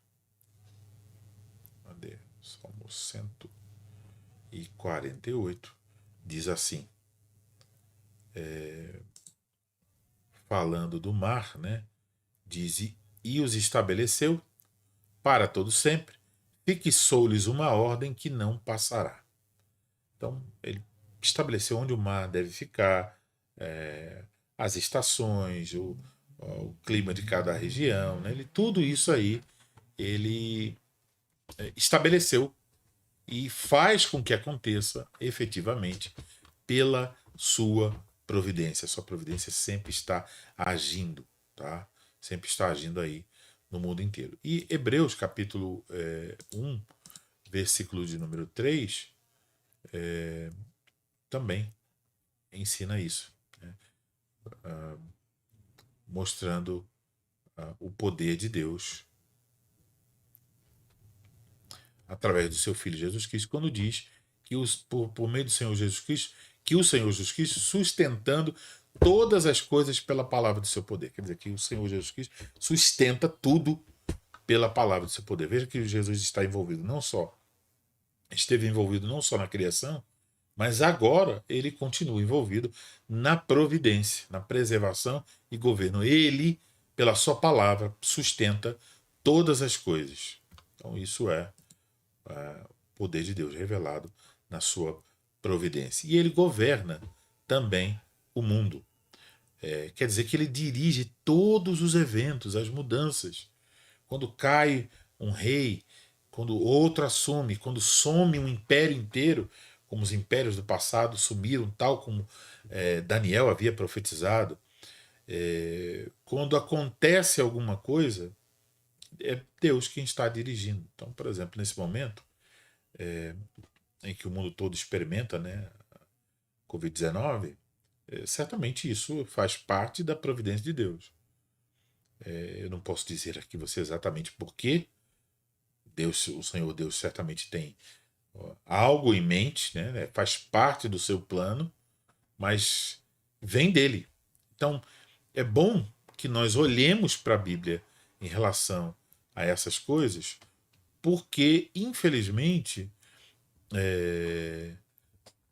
cadê? Salmo 148 diz assim, falando do mar, né? Diz, e os estabeleceu para todo sempre, fixou-lhes uma ordem que não passará. Então, ele estabeleceu onde o mar deve ficar, as estações, o clima de cada região, né? Tudo isso aí ele estabeleceu e faz com que aconteça efetivamente pela sua providência. A sua providência sempre está agindo, tá? Sempre está agindo aí no mundo inteiro. E Hebreus capítulo 1, versículo de número 3, também ensina isso, né? Mostrando o poder de Deus através do seu Filho Jesus Cristo, quando diz que por meio do Senhor Jesus Cristo, que o Senhor Jesus Cristo sustentando todas as coisas pela palavra do seu poder. Quer dizer, que o Senhor Jesus Cristo sustenta tudo pela palavra do seu poder. Veja que Jesus está envolvido esteve envolvido não só na criação, mas agora ele continua envolvido na providência, na preservação e governo. Ele, pela sua palavra, sustenta todas as coisas. Então isso é o poder de Deus revelado na sua providência. E ele governa também o mundo. Quer dizer que ele dirige todos os eventos, as mudanças. Quando cai um rei, quando outro assume, quando some um império inteiro, como os impérios do passado sumiram, tal como Daniel havia profetizado. Quando acontece alguma coisa, é Deus quem está dirigindo. Então, por exemplo, nesse momento em que o mundo todo experimenta, né, a Covid-19, certamente isso faz parte da providência de Deus. Eu não posso dizer aqui você exatamente por quê. O Senhor Deus certamente tem algo em mente, né, faz parte do seu plano, mas vem dele. Então, é bom que nós olhemos para a Bíblia em relação a essas coisas, porque, infelizmente,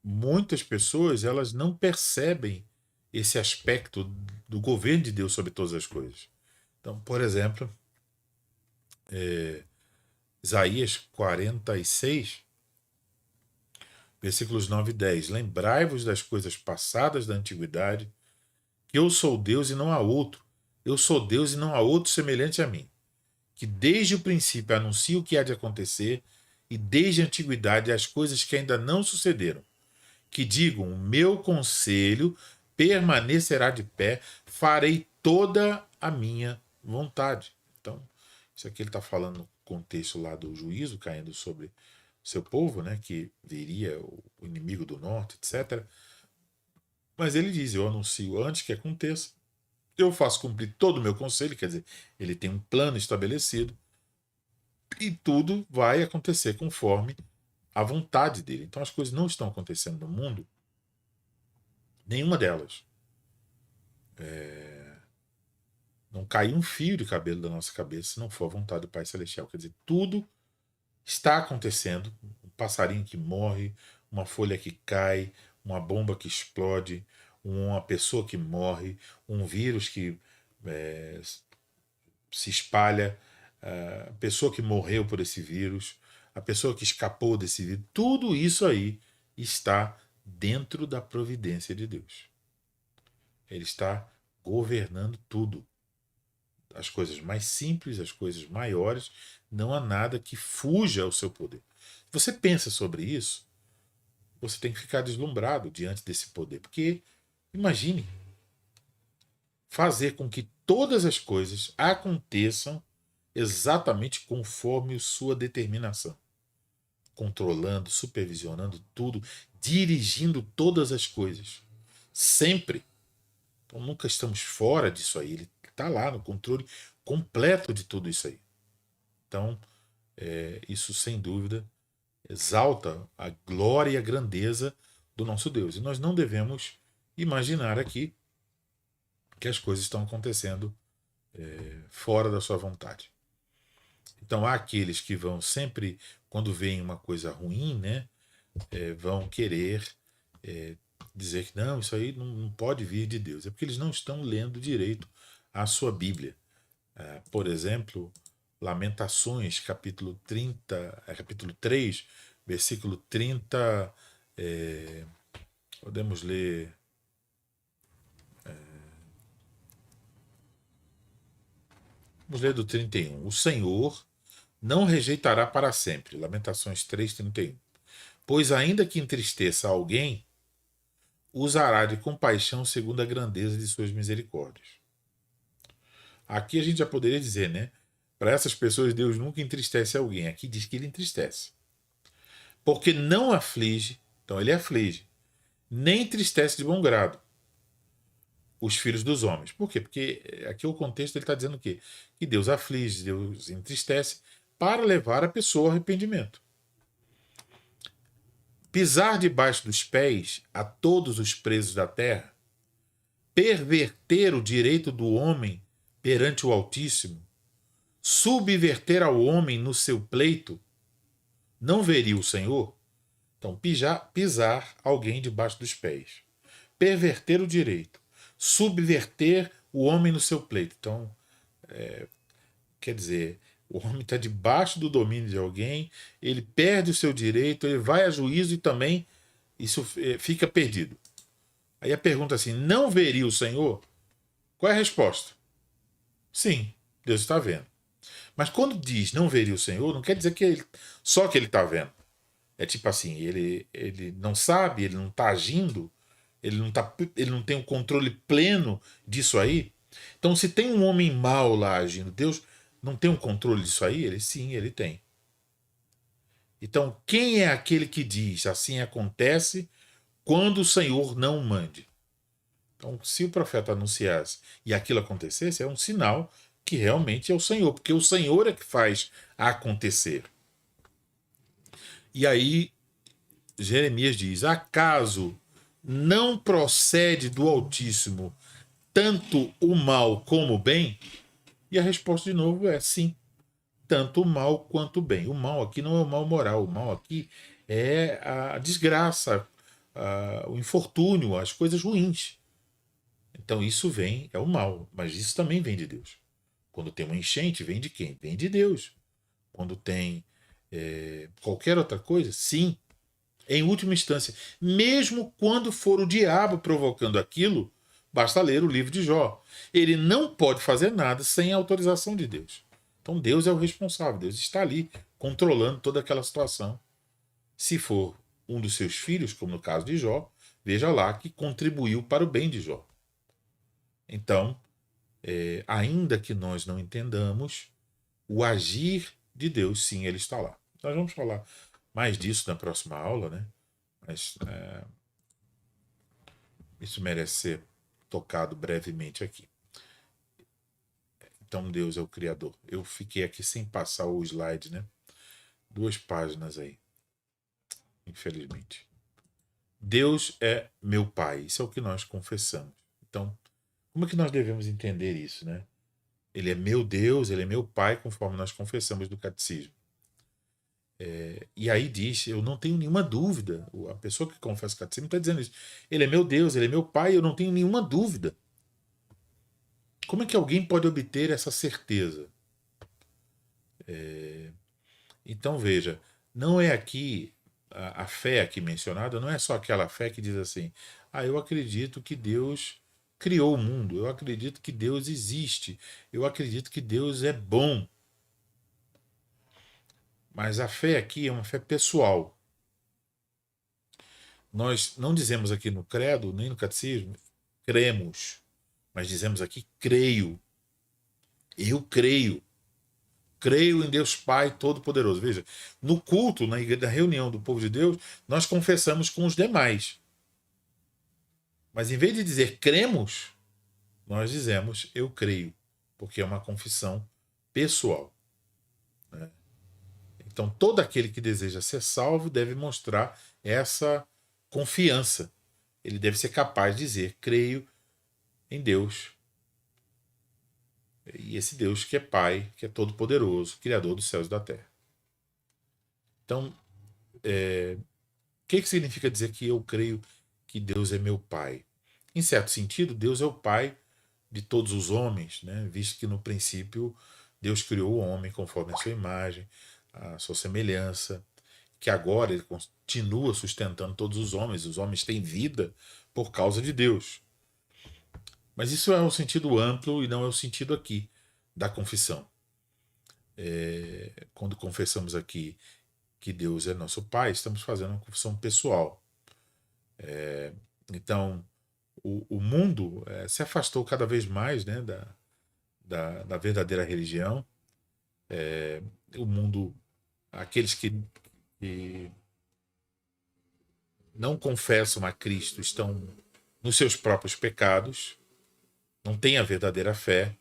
muitas pessoas elas não percebem esse aspecto do governo de Deus sobre todas as coisas. Então, por exemplo, Isaías 46, versículos 9 e 10. Lembrai-vos das coisas passadas da antiguidade, que eu sou Deus e não há outro. Eu sou Deus e não há outro semelhante a mim, que desde o princípio anuncio o que há de acontecer, e desde a antiguidade as coisas que ainda não sucederam, que digam: o meu conselho permanecerá de pé, farei toda a minha vontade. Então, isso aqui ele está falando no contexto lá do juízo caindo sobre seu povo, né, que viria o inimigo do norte, etc. Mas ele diz: eu anuncio antes que aconteça, eu faço cumprir todo o meu conselho, quer dizer, ele tem um plano estabelecido e tudo vai acontecer conforme a vontade dele. Então as coisas não estão acontecendo no mundo, nenhuma delas. Não cai um fio de cabelo da nossa cabeça se não for a vontade do Pai Celestial. Quer dizer, tudo está acontecendo. Um passarinho que morre, uma folha que cai, uma bomba que explode, uma pessoa que morre, um vírus que se espalha, a pessoa que morreu por esse vírus, a pessoa que escapou desse vírus. Tudo isso aí está dentro da providência de Deus. Ele está governando tudo. As coisas mais simples, as coisas maiores, não há nada que fuja ao seu poder. Se você pensa sobre isso, você tem que ficar deslumbrado diante desse poder. Porque, imagine, fazer com que todas as coisas aconteçam exatamente conforme sua determinação. Controlando, supervisionando tudo, dirigindo todas as coisas. Sempre. Então nunca estamos fora disso aí. Ele está lá no controle completo de tudo isso aí. Então, isso sem dúvida exalta a glória e a grandeza do nosso Deus. E nós não devemos imaginar aqui que as coisas estão acontecendo fora da sua vontade. Então há aqueles que vão sempre, quando veem uma coisa ruim, né, vão querer dizer que não, isso aí não pode vir de Deus. É porque eles não estão lendo direito a sua Bíblia. Por exemplo, Lamentações, capítulo 30, capítulo 3, versículo 30, podemos ler. Vamos ler do 31. O Senhor não rejeitará para sempre. Lamentações 3:31. Pois ainda que entristeça alguém, usará de compaixão segundo a grandeza de suas misericórdias. Aqui a gente já poderia dizer, né? Para essas pessoas, Deus nunca entristece alguém. Aqui diz que ele entristece. Porque não aflige, então ele aflige, nem entristece de bom grado os filhos dos homens. Por quê? Porque aqui o contexto ele está dizendo o quê? Que Deus aflige, Deus entristece para levar a pessoa ao arrependimento. Pisar debaixo dos pés a todos os presos da terra, perverter o direito do homem perante o Altíssimo, subverter ao homem no seu pleito, não veria o Senhor? Então, pisar alguém debaixo dos pés, perverter o direito, subverter o homem no seu pleito. Então, quer dizer, o homem está debaixo do domínio de alguém, ele perde o seu direito, ele vai a juízo e também isso fica perdido. Aí a pergunta assim, não veria o Senhor? Qual é a resposta? Sim, Deus está vendo. Mas quando diz não veria o Senhor, não quer dizer que só que ele está vendo. É tipo assim, ele não sabe, ele não está agindo, ele não tem o controle pleno disso aí. Então, se tem um homem mau lá agindo, Deus não tem um controle disso aí? Sim, ele tem. Então, quem é aquele que diz assim acontece quando o Senhor não mande? Então, se o profeta anunciasse e aquilo acontecesse, é um sinal que realmente é o Senhor, porque o Senhor é que faz acontecer. E aí, Jeremias diz: acaso não procede do Altíssimo tanto o mal como o bem? E a resposta de novo é sim, tanto o mal quanto o bem. O mal aqui não é o mal moral, o mal aqui é a desgraça, o infortúnio, as coisas ruins. Então isso é o mal, mas isso também vem de Deus. Quando tem uma enchente, vem de quem? Vem de Deus. Quando tem qualquer outra coisa, sim, em última instância. Mesmo quando for o diabo provocando aquilo, basta ler o livro de Jó. Ele não pode fazer nada sem a autorização de Deus. Então Deus é o responsável, Deus está ali controlando toda aquela situação. Se for um dos seus filhos, como no caso de Jó, veja lá que contribuiu para o bem de Jó. Então, ainda que nós não entendamos, o agir de Deus, sim, ele está lá. Nós vamos falar mais disso na próxima aula, né? Mas isso merece ser tocado brevemente aqui. Então, Deus é o Criador. Eu fiquei aqui sem passar o slide, né? 2 páginas aí, infelizmente. Deus é meu Pai. Isso é o que nós confessamos. Então, como é que nós devemos entender isso, né? Ele é meu Deus, ele é meu Pai, conforme nós confessamos do catecismo. E aí diz, eu não tenho nenhuma dúvida. A pessoa que confessa o catecismo está dizendo isso. Ele é meu Deus, ele é meu Pai, eu não tenho nenhuma dúvida. Como é que alguém pode obter essa certeza? Então veja, não é aqui a fé aqui mencionada, não é só aquela fé que diz assim: ah, eu acredito que Deus criou o mundo, eu acredito que Deus existe, eu acredito que Deus é bom. Mas a fé aqui é uma fé pessoal. Nós não dizemos aqui no credo, nem no catecismo, cremos, mas dizemos aqui creio. Eu creio. Creio em Deus Pai Todo-Poderoso. Veja, no culto, na reunião do povo de Deus, nós confessamos com os demais. Mas em vez de dizer cremos, nós dizemos eu creio, porque é uma confissão pessoal. Né? Então, todo aquele que deseja ser salvo deve mostrar essa confiança. Ele deve ser capaz de dizer creio em Deus. E esse Deus que é Pai, que é todo-poderoso, Criador dos céus e da terra. Então, o que significa dizer que eu creio que Deus é meu Pai? Em certo sentido, Deus é o Pai de todos os homens, né? Visto que no princípio Deus criou o homem conforme a sua imagem, a sua semelhança, que agora ele continua sustentando todos os homens têm vida por causa de Deus. Mas isso é o sentido amplo e não é o sentido aqui da confissão. Quando confessamos aqui que Deus é nosso Pai, estamos fazendo uma confissão pessoal. Então, o mundo se afastou cada vez mais, né, da verdadeira religião. O mundo, aqueles que não confessam a Cristo estão nos seus próprios pecados, não têm a verdadeira fé,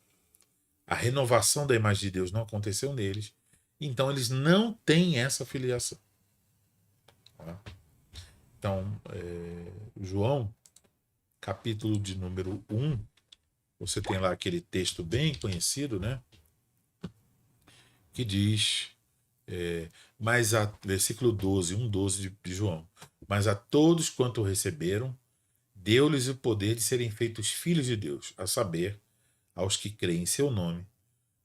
a renovação da imagem de Deus não aconteceu neles, então eles não têm essa filiação. Tá? Então, João, capítulo de número 1, você tem lá aquele texto bem conhecido, né? Que diz, versículo 12, 1:12 de João, mas a todos quanto receberam, deu-lhes o poder de serem feitos filhos de Deus, a saber, aos que creem em seu nome,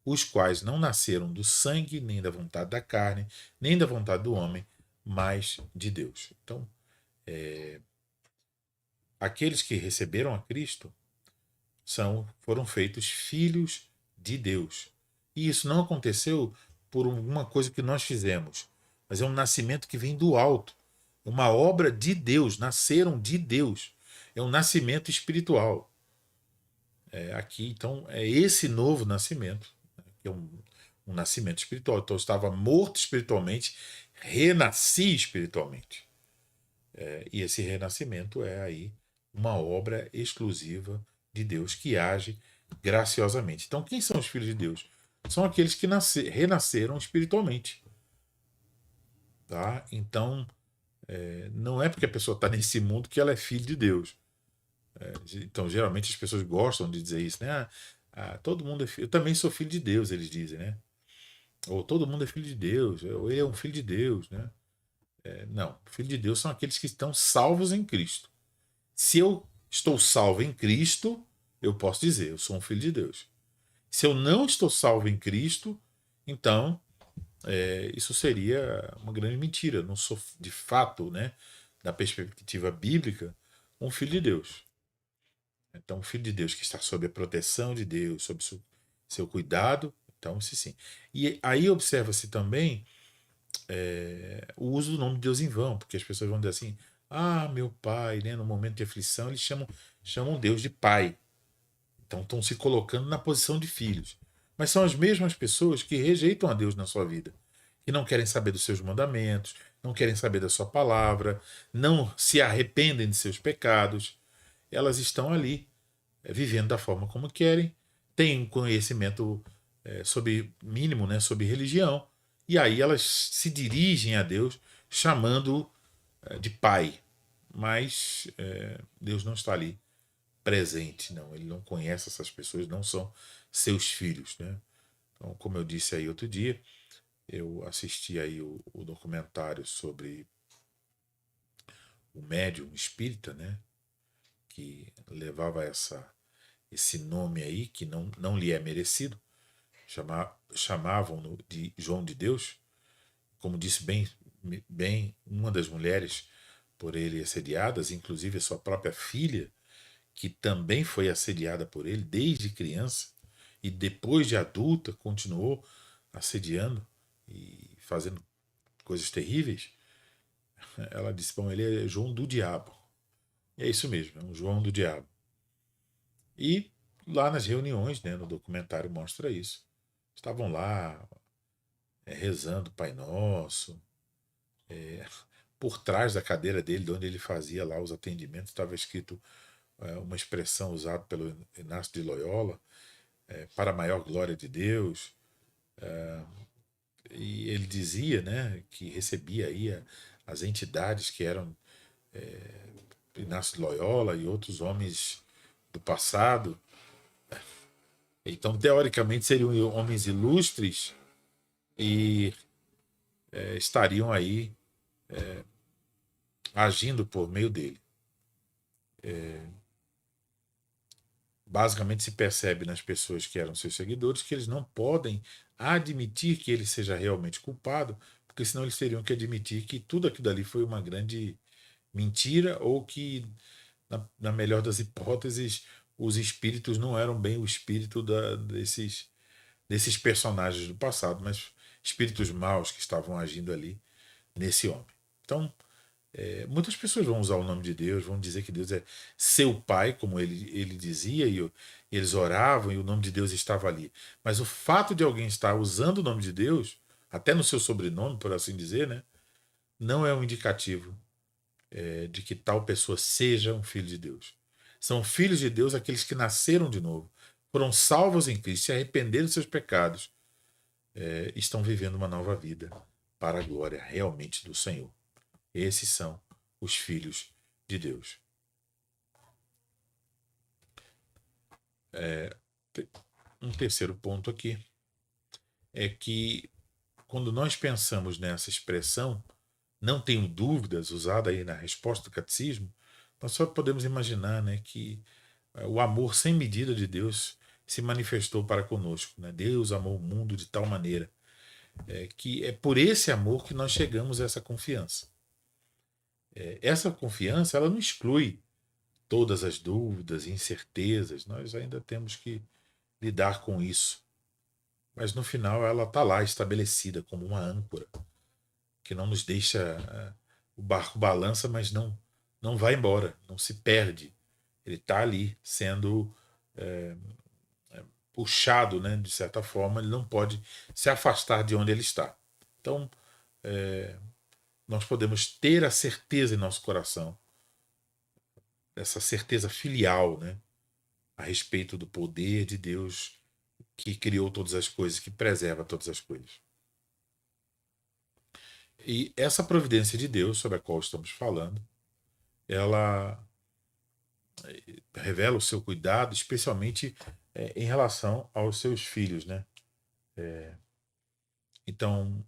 os quais não nasceram do sangue, nem da vontade da carne, nem da vontade do homem, mas de Deus. Então, aqueles que receberam a Cristo foram feitos filhos de Deus. E isso não aconteceu por alguma coisa que nós fizemos, mas é um nascimento que vem do alto, uma obra de Deus, nasceram de Deus. É um nascimento espiritual. Aqui, então, é esse novo nascimento, né, que é um nascimento espiritual. Então, eu estava morto espiritualmente, renasci espiritualmente. E esse renascimento é aí uma obra exclusiva de Deus que age graciosamente. Então, quem são os filhos de Deus? São aqueles que renasceram espiritualmente. Tá? Então, não é porque a pessoa está nesse mundo que ela é filho de Deus. Então, geralmente as pessoas gostam de dizer isso, né? Todo mundo é filho. Eu também sou filho de Deus, eles dizem, né? Ou todo mundo é filho de Deus, ou ele é um filho de Deus, né? Não, filho de Deus são aqueles que estão salvos em Cristo. Se eu estou salvo em Cristo, eu posso dizer, eu sou um filho de Deus. Se eu não estou salvo em Cristo, então isso seria uma grande mentira. Eu não sou, de fato, né, da perspectiva bíblica, um filho de Deus. Então, um filho de Deus que está sob a proteção de Deus, sob seu cuidado, então, sim. E aí observa-se também o uso do nome de Deus em vão, porque as pessoas vão dizer assim: ah, meu pai, né? No momento de aflição, eles chamam Deus de pai. Então estão se colocando na posição de filhos. Mas são as mesmas pessoas que rejeitam a Deus na sua vida, que não querem saber dos seus mandamentos, não querem saber da sua palavra, não se arrependem de seus pecados. Elas estão ali, vivendo da forma como querem, têm um conhecimento sobre mínimo, né, sobre religião, e aí elas se dirigem a Deus chamando de pai. Mas Deus não está ali presente, não. Ele não conhece essas pessoas, não são seus filhos, né? Então, como eu disse aí outro dia, eu assisti aí o documentário sobre o médium espírita, né? Que levava esse nome aí, que não lhe é merecido. Chamavam-no de João de Deus, como disse bem uma das mulheres por ele assediadas, inclusive a sua própria filha, que também foi assediada por ele desde criança e depois de adulta continuou assediando e fazendo coisas terríveis. Ela disse: bom, ele é João do Diabo. E é isso mesmo, é um João do Diabo. E lá nas reuniões, né, no documentário mostra isso. Estavam lá rezando o Pai Nosso. Por trás da cadeira dele, de onde ele fazia lá os atendimentos, estava escrito uma expressão usada pelo Inácio de Loyola: para a maior glória de Deus. E ele dizia, né, que recebia aí as entidades que eram Inácio de Loyola e outros homens do passado. Então, teoricamente, seriam homens ilustres e estariam aí agindo por meio dele. Basicamente se percebe nas pessoas que eram seus seguidores que eles não podem admitir que ele seja realmente culpado, porque senão eles teriam que admitir que tudo aquilo ali foi uma grande mentira, ou que, na melhor das hipóteses, os espíritos não eram bem o espírito desses personagens do passado, mas espíritos maus que estavam agindo ali nesse homem. Então, muitas pessoas vão usar o nome de Deus, vão dizer que Deus é seu pai, como ele dizia, e eles oravam e o nome de Deus estava ali. Mas o fato de alguém estar usando o nome de Deus, até no seu sobrenome, por assim dizer, né, não é um indicativo de que tal pessoa seja um filho de Deus. São filhos de Deus aqueles que nasceram de novo, foram salvos em Cristo, se arrependeram dos seus pecados, estão vivendo uma nova vida para a glória realmente do Senhor. Esses são os filhos de Deus. Um terceiro ponto aqui é que, quando nós pensamos nessa expressão, não tenho dúvidas, usada aí na resposta do catecismo, nós só podemos imaginar, né, que o amor sem medida de Deus se manifestou para conosco. Né? Deus amou o mundo de tal maneira que é por esse amor que nós chegamos a essa confiança. Essa confiança, ela não exclui todas as dúvidas e incertezas, nós ainda temos que lidar com isso. Mas no final ela está lá estabelecida como uma âncora que não nos deixa. O barco balança, mas não vai embora, não se perde. Ele está ali sendo puxado, né, de certa forma, ele não pode se afastar de onde ele está. Então, nós podemos ter a certeza em nosso coração, essa certeza filial, né, a respeito do poder de Deus que criou todas as coisas, que preserva todas as coisas. E essa providência de Deus, sobre a qual estamos falando, ela revela o seu cuidado, especialmente em relação aos seus filhos, né? Então,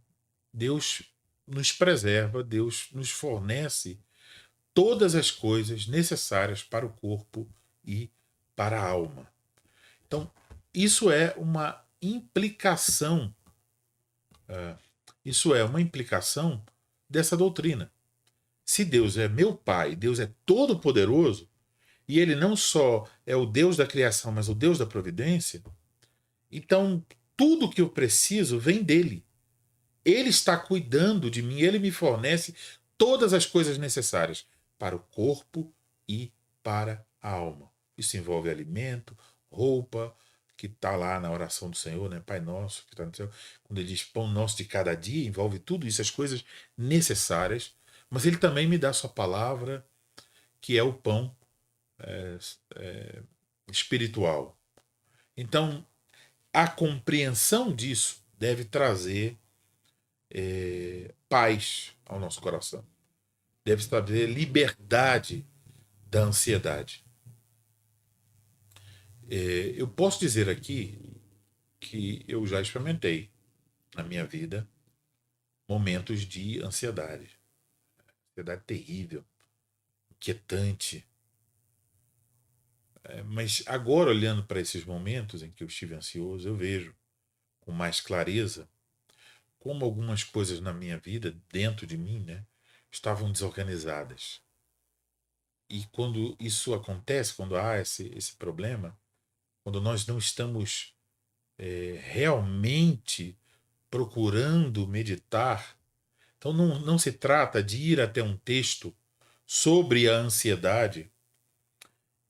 Deus nos preserva, Deus nos fornece todas as coisas necessárias para o corpo e para a alma. Então, isso é uma implicação, dessa doutrina. Se Deus é meu Pai, Deus é todo-poderoso, e Ele não só é o Deus da criação, mas o Deus da providência, então tudo que eu preciso vem dele. Ele está cuidando de mim, ele me fornece todas as coisas necessárias para o corpo e para a alma. Isso envolve alimento, roupa, que está lá na oração do Senhor, né? Pai nosso que está no céu. Quando ele diz pão nosso de cada dia, envolve tudo isso, as coisas necessárias. Mas ele também me dá a sua palavra, que é o pão espiritual. Então, a compreensão disso deve trazer paz ao nosso coração. Deve trazer liberdade da ansiedade. Eu posso dizer aqui que eu já experimentei na minha vida momentos de ansiedade. Ansiedade terrível, inquietante. Mas agora, olhando para esses momentos em que eu estive ansioso, eu vejo com mais clareza como algumas coisas na minha vida, dentro de mim, né, estavam desorganizadas. E quando isso acontece, quando há esse problema, quando nós não estamos realmente procurando meditar, então não se trata de ir até um texto sobre a ansiedade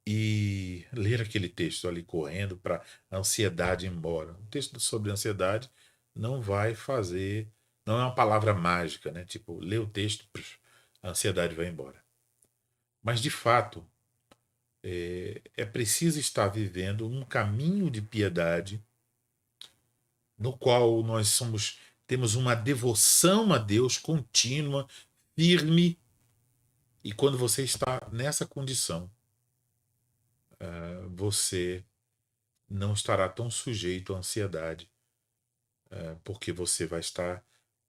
e ler aquele texto ali correndo para a ansiedade ir embora. Um texto sobre ansiedade não vai fazer, não é uma palavra mágica, né? Tipo, lê o texto, a ansiedade vai embora. Mas de fato, é preciso estar vivendo um caminho de piedade no qual temos uma devoção a Deus contínua, firme, e quando você está nessa condição, você não estará tão sujeito à ansiedade, porque você vai estar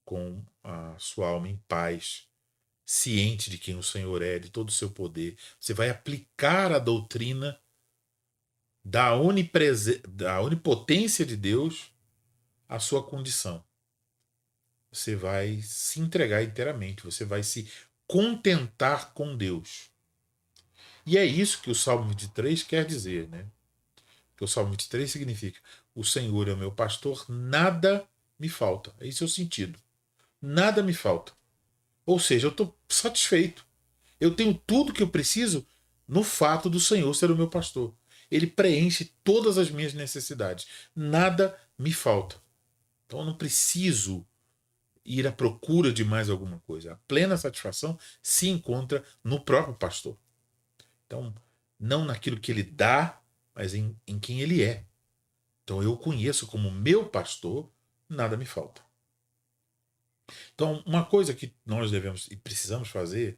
com a sua alma em paz, ciente de quem o Senhor é, de todo o seu poder. Você vai aplicar a doutrina da onipotência de Deus à sua condição. Você vai se entregar inteiramente, você vai se contentar com Deus. E é isso que o Salmo 23 quer dizer, né? Que o Salmo 23 significa: o Senhor é o meu pastor, nada me falta. Esse é o sentido. Nada me falta. Ou seja, eu estou satisfeito. Eu tenho tudo que eu preciso no fato do Senhor ser o meu pastor. Ele preenche todas as minhas necessidades. Nada me falta. Então eu não preciso ir à procura de mais alguma coisa. A plena satisfação se encontra no próprio pastor. Então, não naquilo que ele dá, mas em quem ele é. Então eu o conheço como meu pastor, nada me falta. Então, uma coisa que nós devemos e precisamos fazer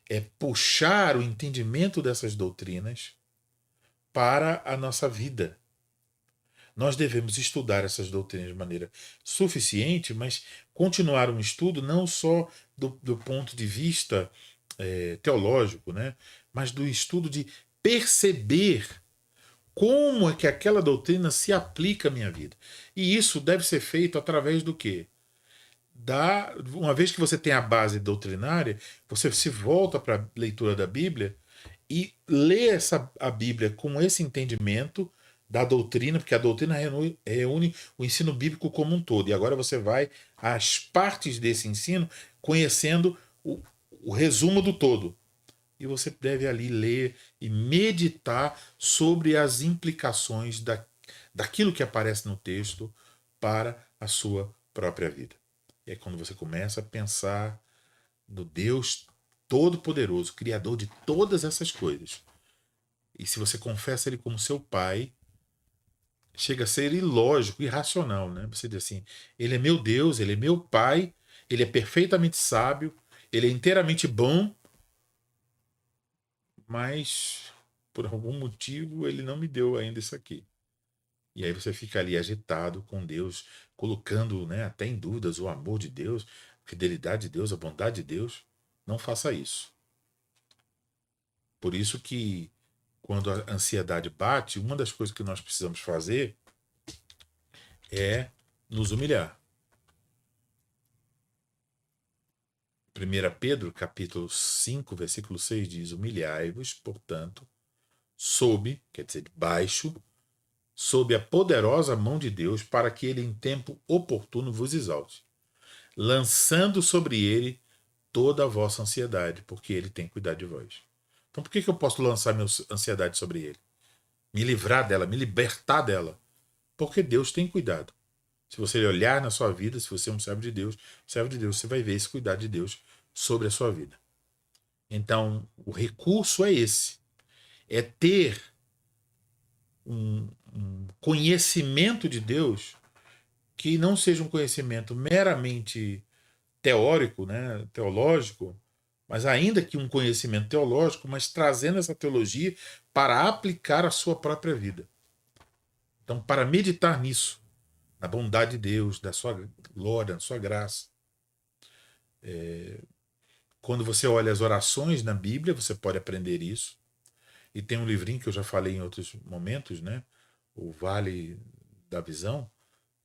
é puxar o entendimento dessas doutrinas para a nossa vida. Nós devemos estudar essas doutrinas de maneira suficiente, mas continuar um estudo não só do ponto de vista teológico, né, mas do estudo de perceber como é que aquela doutrina se aplica à minha vida. E isso deve ser feito através do quê? Uma vez que você tem a base doutrinária, você se volta para a leitura da Bíblia e lê a Bíblia com esse entendimento da doutrina, porque a doutrina reúne o ensino bíblico como um todo. E agora você vai às partes desse ensino conhecendo o resumo do todo. E você deve ali ler e meditar sobre as implicações daquilo que aparece no texto para a sua própria vida. E é quando você começa a pensar no Deus Todo-Poderoso, Criador de todas essas coisas. E se você confessa Ele como seu Pai, chega a ser ilógico, irracional, né? Você diz assim: Ele é meu Deus, Ele é meu Pai, Ele é perfeitamente sábio, Ele é inteiramente bom, mas por algum motivo Ele não me deu ainda isso aqui. E aí você fica ali agitado com Deus, colocando, né, até em dúvidas o amor de Deus, a fidelidade de Deus, a bondade de Deus. Não faça isso. Por isso que quando a ansiedade bate, uma das coisas que nós precisamos fazer é nos humilhar. 1 Pedro, capítulo 5, versículo 6 diz: humilhai-vos, portanto, quer dizer, debaixo, sob a poderosa mão de Deus, para que ele em tempo oportuno vos exalte. lançando sobre ele toda a vossa ansiedade, porque ele tem cuidado de vós. Então por que eu posso lançar minha ansiedade sobre ele? Me livrar dela, me libertar dela. Porque Deus tem cuidado. Se você olhar na sua vida, se você é um servo de Deus, você vai ver esse cuidado de Deus sobre a sua vida. Então, o recurso é esse. É ter um conhecimento de Deus que não seja um conhecimento meramente teórico, né, teológico, mas ainda que um conhecimento teológico, mas trazendo essa teologia para aplicar a sua própria vida. Então, para meditar nisso, na bondade de Deus, da sua glória, da sua graça. Quando você olha as orações na Bíblia, você pode aprender isso. E tem um livrinho que eu já falei em outros momentos, né? O Vale da Visão,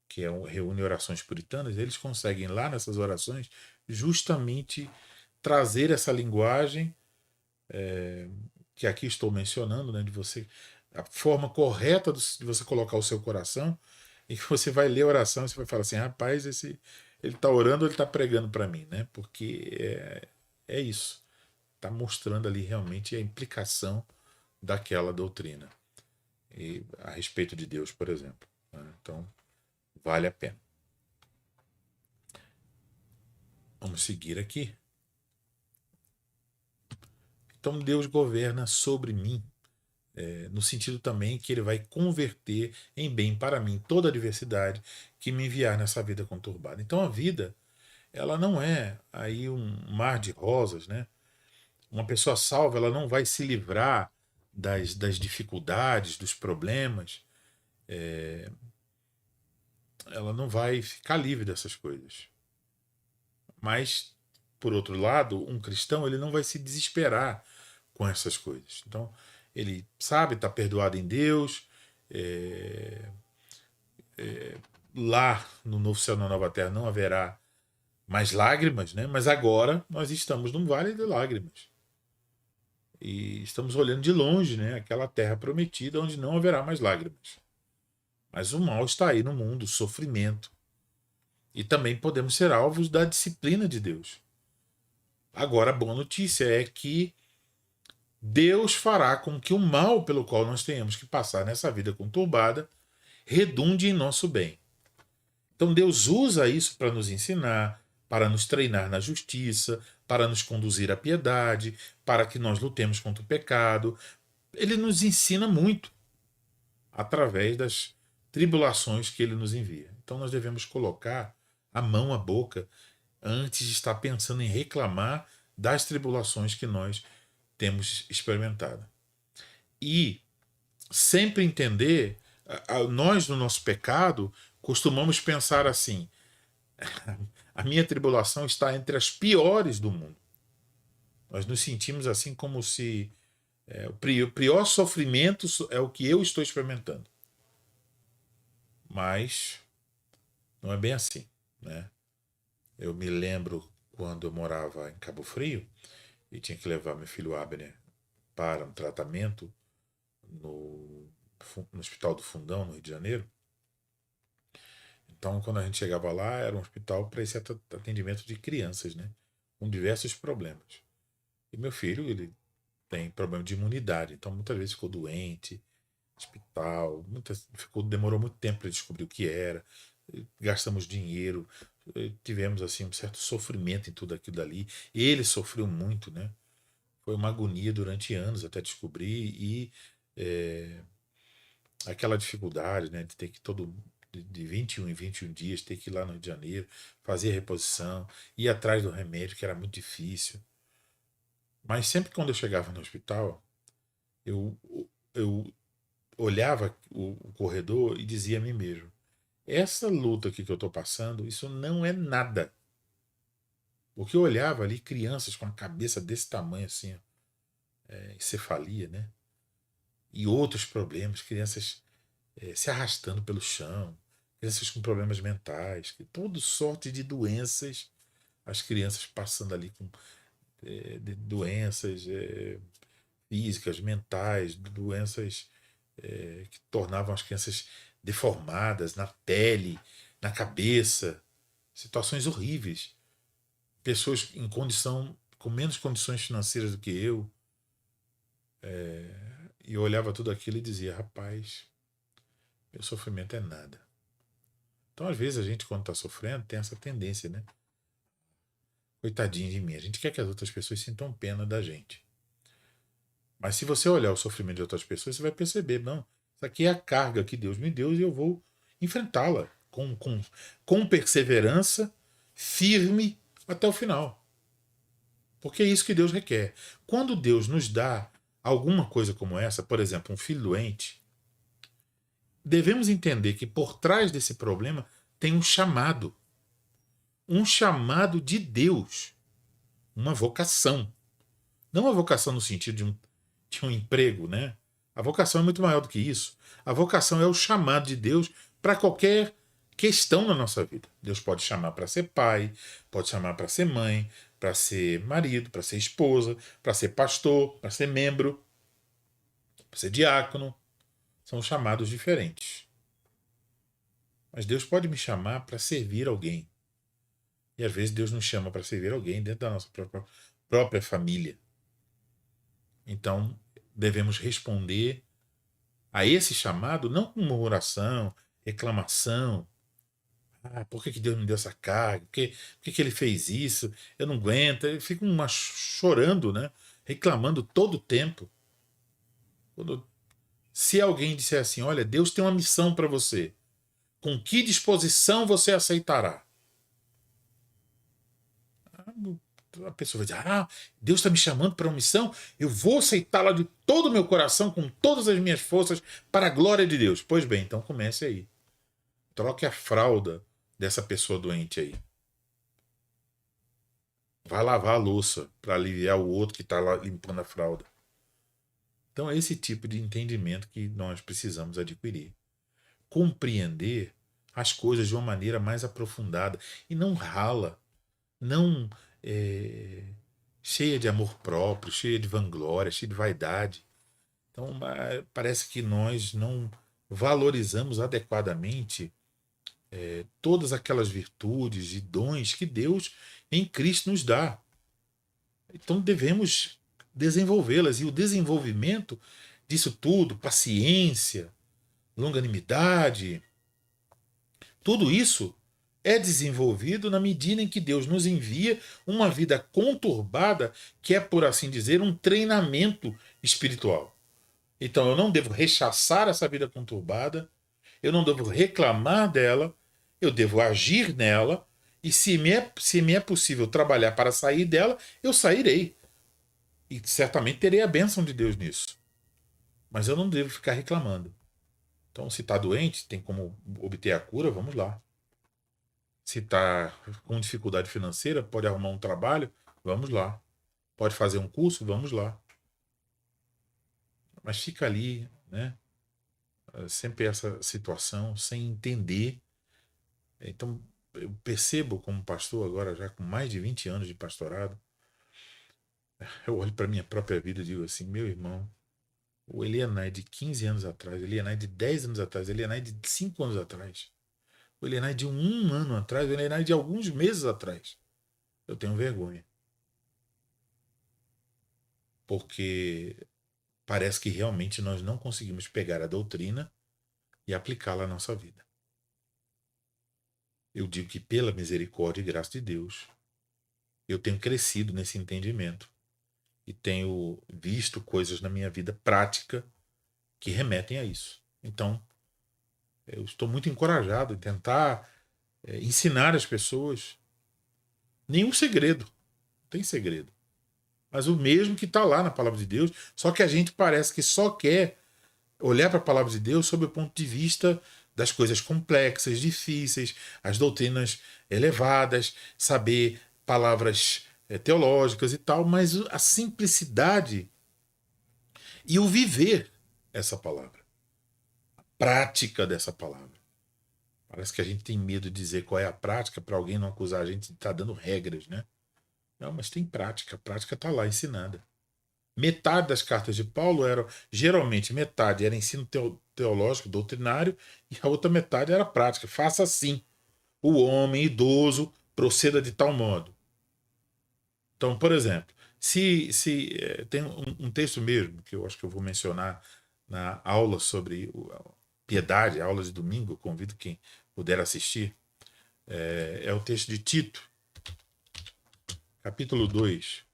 que reúne orações puritanas. Eles conseguem lá nessas orações justamente trazer essa linguagem que aqui estou mencionando, né? De você a forma correta de você colocar o seu coração e que você vai ler a oração e você vai falar assim, rapaz, ele está orando, ele está pregando para mim, né? Porque é isso. Está mostrando ali realmente a implicação daquela doutrina e a respeito de Deus, por exemplo, né? Então, vale a pena. Vamos seguir aqui. Então, Deus governa sobre mim, no sentido também que ele vai converter em bem para mim toda a adversidade que me enviar nessa vida conturbada. Então, a vida, ela não é aí um mar de rosas, né? Uma pessoa salva, ela não vai se livrar das dificuldades, dos problemas, ela não vai ficar livre dessas coisas. Mas, por outro lado, um cristão ele não vai se desesperar com essas coisas. Então, ele sabe, está perdoado em Deus, é, lá no novo céu, na nova terra, não haverá mais lágrimas, né? Mas agora nós estamos num vale de lágrimas. E estamos olhando de longe, né? Aquela terra prometida onde não haverá mais lágrimas. Mas o mal está aí no mundo, o sofrimento. E também podemos ser alvos da disciplina de Deus. Agora, a boa notícia é que Deus fará com que o mal pelo qual nós tenhamos que passar nessa vida conturbada redunde em nosso bem. Então Deus usa isso para nos ensinar, para nos treinar na justiça, para nos conduzir à piedade, para que nós lutemos contra o pecado. Ele nos ensina muito através das tribulações que ele nos envia. Então nós devemos colocar a mão à boca antes de estar pensando em reclamar das tribulações que nós temos experimentado. E sempre entender, nós no nosso pecado costumamos pensar assim: a minha tribulação está entre as piores do mundo. Nós nos sentimos assim como se o pior sofrimento é o que eu estou experimentando. Mas não é bem assim, né? Eu me lembro quando eu morava em Cabo Frio e tinha que levar meu filho Abner para um tratamento no Hospital do Fundão, no Rio de Janeiro. Então, quando a gente chegava lá, era um hospital para esse atendimento de crianças, né? Com diversos problemas. E meu filho, ele tem problema de imunidade, então muitas vezes ficou doente, hospital, demorou muito tempo para descobrir o que era, gastamos dinheiro, tivemos assim um certo sofrimento em tudo aquilo dali. Ele sofreu muito, né? Foi uma agonia durante anos até descobrir e aquela dificuldade, né, de ter que de 21 em 21 dias ter que ir lá no Rio de Janeiro, fazer a reposição, ir atrás do remédio, que era muito difícil. Mas sempre quando eu chegava no hospital, eu, eu olhava o corredor e dizia a mim mesmo: essa luta aqui que eu estou passando, isso não é nada. Porque eu olhava ali crianças com a cabeça desse tamanho assim, ó, encefalia, né? E outros problemas, crianças se arrastando pelo chão, crianças com problemas mentais, toda sorte de doenças, as crianças passando ali com de doenças físicas, mentais, doenças que tornavam as crianças deformadas na pele, na cabeça, situações horríveis, pessoas em condição, com menos condições financeiras do que eu, e eu olhava tudo aquilo e dizia, rapaz, meu sofrimento é nada. Então, às vezes, a gente, quando está sofrendo, tem essa tendência, né? Coitadinho de mim. A gente quer que as outras pessoas sintam pena da gente. Mas se você olhar o sofrimento de outras pessoas, você vai perceber, não, isso aqui é a carga que Deus me deu e eu vou enfrentá-la com perseverança, firme até o final. Porque é isso que Deus requer. Quando Deus nos dá alguma coisa como essa, por exemplo, um filho doente, devemos entender que por trás desse problema tem um chamado de Deus, uma vocação. Não uma vocação no sentido de um emprego, né? A vocação é muito maior do que isso. A vocação é o chamado de Deus para qualquer questão na nossa vida. Deus pode chamar para ser pai, pode chamar para ser mãe, para ser marido, para ser esposa, para ser pastor, para ser membro, para ser diácono. São chamados diferentes. Mas Deus pode me chamar para servir alguém. E às vezes Deus nos chama para servir alguém dentro da nossa própria família. Então, devemos responder a esse chamado não com murmuração, reclamação. Ah, por que Deus me deu essa carga? Por que ele fez isso? Eu não aguento. Ele fica chorando, né? Reclamando todo o tempo. Se alguém disser assim, olha, Deus tem uma missão para você, com que disposição você aceitará? A pessoa vai dizer, Deus está me chamando para uma missão, eu vou aceitá-la de todo o meu coração, com todas as minhas forças, para a glória de Deus. Pois bem, então comece aí. Troque a fralda dessa pessoa doente aí. Vai lavar a louça para aliviar o outro que está lá limpando a fralda. Então é esse tipo de entendimento que nós precisamos adquirir. Compreender as coisas de uma maneira mais aprofundada e não rala, não cheia de amor próprio, cheia de vanglória, cheia de vaidade. Então parece que nós não valorizamos adequadamente todas aquelas virtudes e dons que Deus em Cristo nos dá. Então devemos desenvolvê-las. E o desenvolvimento disso tudo, paciência, longanimidade, tudo isso é desenvolvido na medida em que Deus nos envia uma vida conturbada, que é, por assim dizer, um treinamento espiritual. Então eu não devo rechaçar essa vida conturbada, eu não devo reclamar dela, eu devo agir nela, e se me é possível trabalhar para sair dela, eu sairei. E certamente terei a bênção de Deus nisso. Mas eu não devo ficar reclamando. Então, se está doente, tem como obter a cura, vamos lá. Se está com dificuldade financeira, pode arrumar um trabalho, vamos lá. Pode fazer um curso, vamos lá. Mas fica ali, né? Sempre essa situação, sem entender. Então, eu percebo como pastor agora, já com mais de 20 anos de pastorado, eu olho para a minha própria vida e digo assim, meu irmão, o Elianai de 15 anos atrás, o Elianai de 10 anos atrás, o Elianai de 5 anos atrás, o Elianai de um ano atrás, o Elianai de alguns meses atrás. Eu tenho vergonha. Porque parece que realmente nós não conseguimos pegar a doutrina e aplicá-la à nossa vida. Eu digo que pela misericórdia e graça de Deus, eu tenho crescido nesse entendimento e tenho visto coisas na minha vida prática que remetem a isso. Então, eu estou muito encorajado em tentar ensinar as pessoas. Nenhum segredo, não tem segredo. Mas o mesmo que está lá na palavra de Deus, só que a gente parece que só quer olhar para a palavra de Deus sob o ponto de vista das coisas complexas, difíceis, as doutrinas elevadas, saber palavras teológicas e tal, mas a simplicidade e o viver essa palavra, a prática dessa palavra. Parece que a gente tem medo de dizer qual é a prática para alguém não acusar a gente de estar dando regras, né? Não, mas tem prática, a prática está lá ensinada. Metade das cartas de Paulo era, geralmente, metade era ensino teológico, doutrinário, e a outra metade era prática. Faça assim. o homem idoso proceda de tal modo. Então, por exemplo, se tem um texto mesmo que eu acho que eu vou mencionar na aula sobre piedade, aula de domingo, convido quem puder assistir, é o texto de Tito, capítulo 2,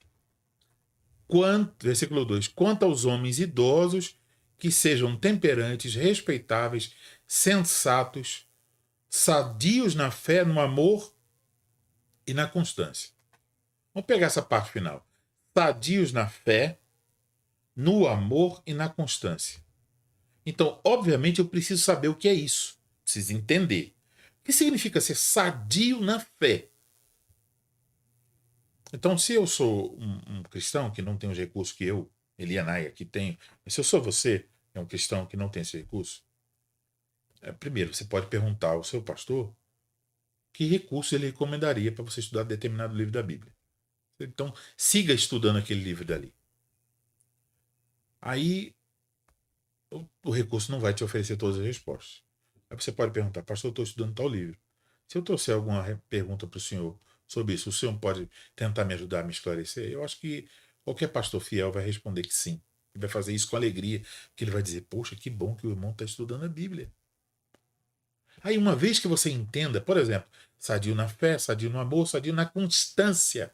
versículo 2: quanto aos homens idosos, que sejam temperantes, respeitáveis, sensatos, sadios na fé, no amor e na constância. Vamos pegar essa parte final. Sadios na fé, no amor e na constância. Então, obviamente, eu preciso saber o que é isso. Preciso entender. O que significa ser sadio na fé? Então, se eu sou um cristão que não tem os recursos que eu, Elianai, aqui tenho, mas se eu sou você, é um cristão que não tem esse recurso, primeiro, você pode perguntar ao seu pastor que recurso ele recomendaria para você estudar determinado livro da Bíblia. Então, siga estudando aquele livro dali. Aí, o recurso não vai te oferecer todas as respostas. Aí você pode perguntar, pastor, eu estou estudando tal livro. Se eu trouxer alguma pergunta para o senhor sobre isso, o senhor pode tentar me ajudar a me esclarecer? Eu acho que qualquer pastor fiel vai responder que sim. Ele vai fazer isso com alegria, porque ele vai dizer, poxa, que bom que o irmão está estudando a Bíblia. Aí, uma vez que você entenda, por exemplo, sadio na fé, sadio no amor, sadio na constância.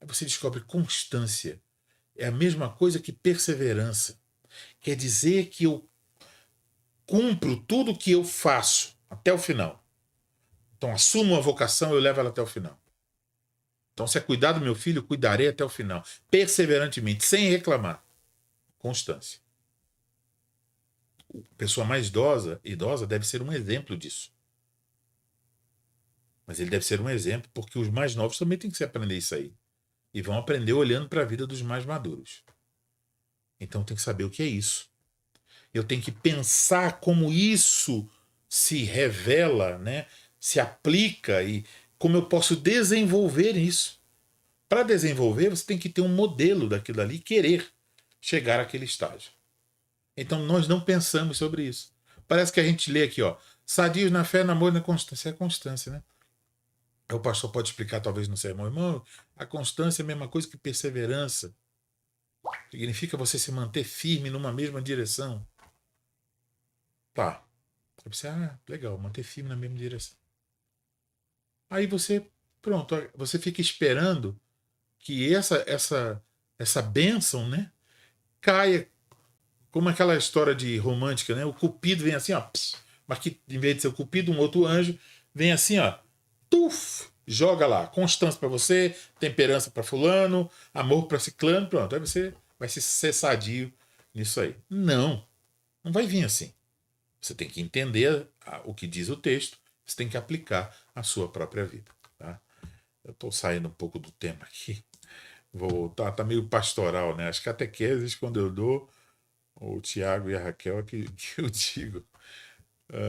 Aí você descobre constância. É a mesma coisa que perseverança. Quer dizer que eu cumpro tudo o que eu faço até o final. Então, assumo uma vocação, eu levo ela até o final. Então, se é cuidar do meu filho, cuidarei até o final. Perseverantemente, sem reclamar. Constância. A pessoa mais idosa deve ser um exemplo disso. Mas ele deve ser um exemplo porque os mais novos também têm que se aprender isso aí. E vão aprender olhando para a vida dos mais maduros. Então tem que saber o que é isso. Eu tenho que pensar como isso se revela, né? Se aplica e como eu posso desenvolver isso. Para desenvolver, você tem que ter um modelo daquilo ali e querer chegar àquele estágio. Então nós não pensamos sobre isso. Parece que a gente lê aqui, ó, sadios na fé, namoro e na constância. É constância, né? O pastor pode explicar talvez no sermão, irmão, a constância é a mesma coisa que perseverança. Significa você se manter firme numa mesma direção. Tá. Aí você, legal, manter firme na mesma direção. Aí você, pronto, você fica esperando que essa bênção, né, caia como aquela história de romântica, né? O Cupido vem assim, ó, mas que em vez de ser o Cupido, um outro anjo vem assim, ó, tuf, joga lá, constância para você, temperança para fulano, amor para ciclano, pronto, aí você vai ser sadio nisso aí. Não, não vai vir assim. Você tem que entender o que diz o texto, você tem que aplicar a sua própria vida. Tá? Eu estou saindo um pouco do tema aqui. Vou voltar, tá meio pastoral, né? As catequeses, quando eu dou, o Tiago e a Raquel é que eu digo.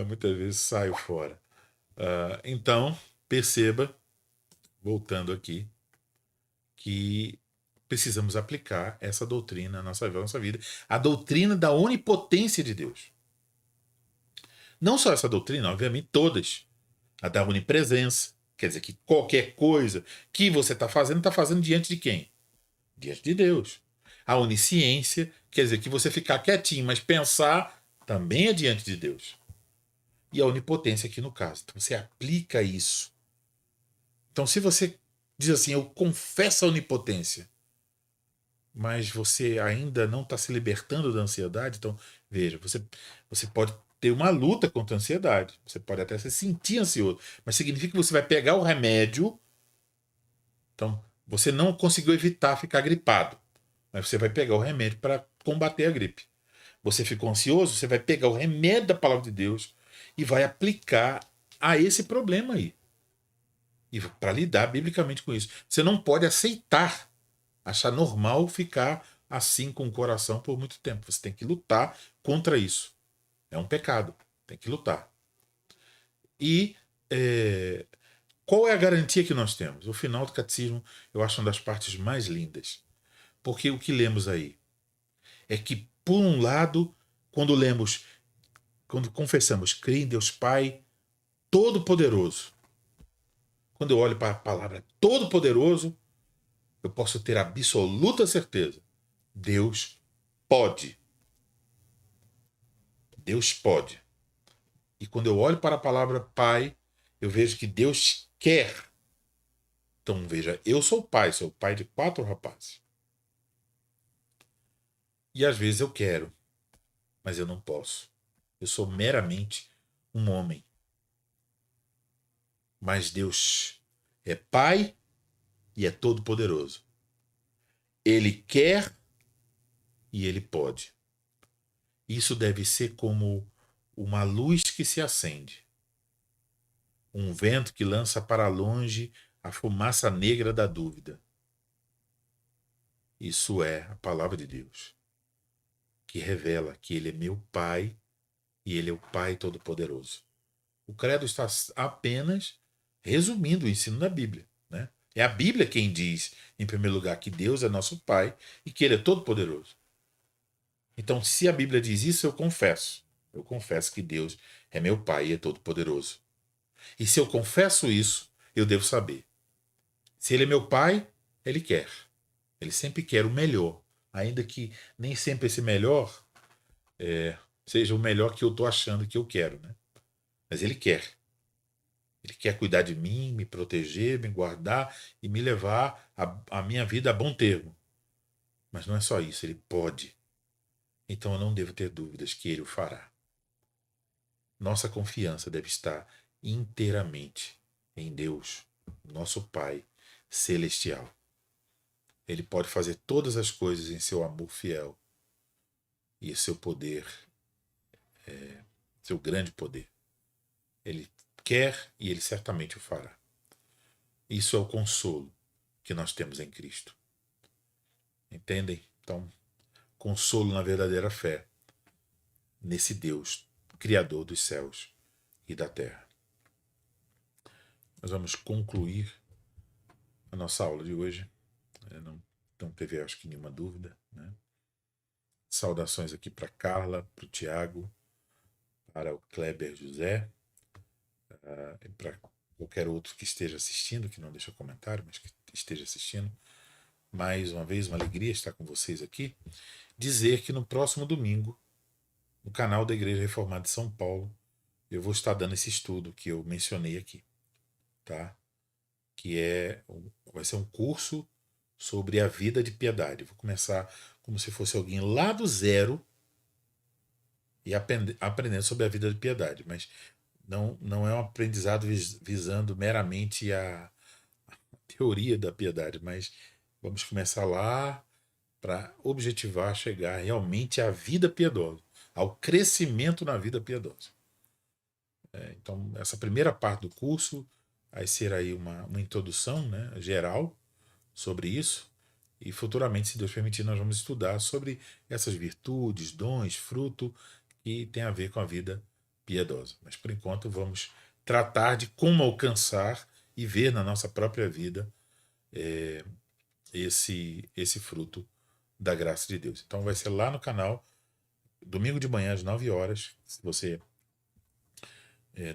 Muitas vezes saio fora. Então, perceba, voltando aqui, que precisamos aplicar essa doutrina na nossa vida, a doutrina da onipotência de Deus. Não só essa doutrina, obviamente todas. A da onipresença, quer dizer que qualquer coisa que você está fazendo diante de quem? Diante de Deus. A onisciência, quer dizer que você ficar quietinho, mas pensar também é diante de Deus. E a onipotência aqui no caso. Então você aplica isso. Então se você diz assim, eu confesso a onipotência, mas você ainda não está se libertando da ansiedade, então veja, você pode ter uma luta contra a ansiedade. Você pode até se sentir ansioso, mas significa que você vai pegar o remédio. Então, você não conseguiu evitar ficar gripado, mas você vai pegar o remédio para combater a gripe. Você ficou ansioso, você vai pegar o remédio da palavra de Deus e vai aplicar a esse problema aí. E para lidar biblicamente com isso. Você não pode aceitar, achar normal ficar assim com o coração por muito tempo. Você tem que lutar contra isso. É um pecado. Tem que lutar. E qual é a garantia que nós temos? O final do catecismo eu acho uma das partes mais lindas. Porque o que lemos aí é que, por um lado, quando confessamos, creio em Deus Pai todo-poderoso. Quando eu olho para a palavra todo-poderoso, eu posso ter absoluta certeza. Deus pode. Deus pode. E quando eu olho para a palavra Pai, eu vejo que Deus quer. Então, veja, eu sou pai de 4 rapazes. E às vezes eu quero, mas eu não posso. Eu sou meramente um homem. Mas Deus é Pai e é todo-poderoso. Ele quer e ele pode. Isso deve ser como uma luz que se acende, um vento que lança para longe a fumaça negra da dúvida. Isso é a palavra de Deus, que revela que ele é meu Pai e ele é o Pai Todo-Poderoso. O credo está apenas resumindo o ensino da Bíblia, né? É a Bíblia quem diz, em primeiro lugar, que Deus é nosso Pai e que ele é todo-poderoso. Então, se a Bíblia diz isso, eu confesso. Eu confesso que Deus é meu Pai e é todo-poderoso. E se eu confesso isso, eu devo saber. Se ele é meu Pai, ele quer. Ele sempre quer o melhor. Ainda que nem sempre esse melhor seja o melhor que eu estou achando que eu quero, né? Mas ele quer. Ele quer cuidar de mim, me proteger, me guardar e me levar a minha vida a bom termo. Mas não é só isso, ele pode. Então eu não devo ter dúvidas que ele o fará. Nossa confiança deve estar inteiramente em Deus, nosso Pai celestial. Ele pode fazer todas as coisas em seu amor fiel e seu poder, seu grande poder. Ele quer e ele certamente o fará. Isso é o consolo que nós temos em Cristo. Entendem? Então, consolo na verdadeira fé nesse Deus, Criador dos céus e da terra. Nós vamos concluir a nossa aula de hoje. Não teve, acho que, nenhuma dúvida, né? Saudações aqui para Carla, para o Tiago, para o Kleber José, e para qualquer outro que esteja assistindo, que não deixa comentário, mas que esteja assistindo. Mais uma vez, uma alegria estar com vocês aqui. Dizer que no próximo domingo, no canal da Igreja Reformada de São Paulo, eu vou estar dando esse estudo que eu mencionei aqui, tá? Que vai ser um curso sobre a vida de piedade. Vou começar como se fosse alguém lá do zero e aprendendo sobre a vida de piedade, mas não é um aprendizado visando meramente a teoria da piedade, mas vamos começar lá para objetivar chegar realmente à vida piedosa, ao crescimento na vida piedosa. Então, essa primeira parte do curso vai ser aí uma introdução, né, geral sobre isso, e futuramente, se Deus permitir, nós vamos estudar sobre essas virtudes, dons, fruto que tem a ver com a vida piedosa. Mas por enquanto vamos tratar de como alcançar e ver na nossa própria vida esse fruto da graça de Deus. Então vai ser lá no canal, domingo de manhã às 9 horas, se você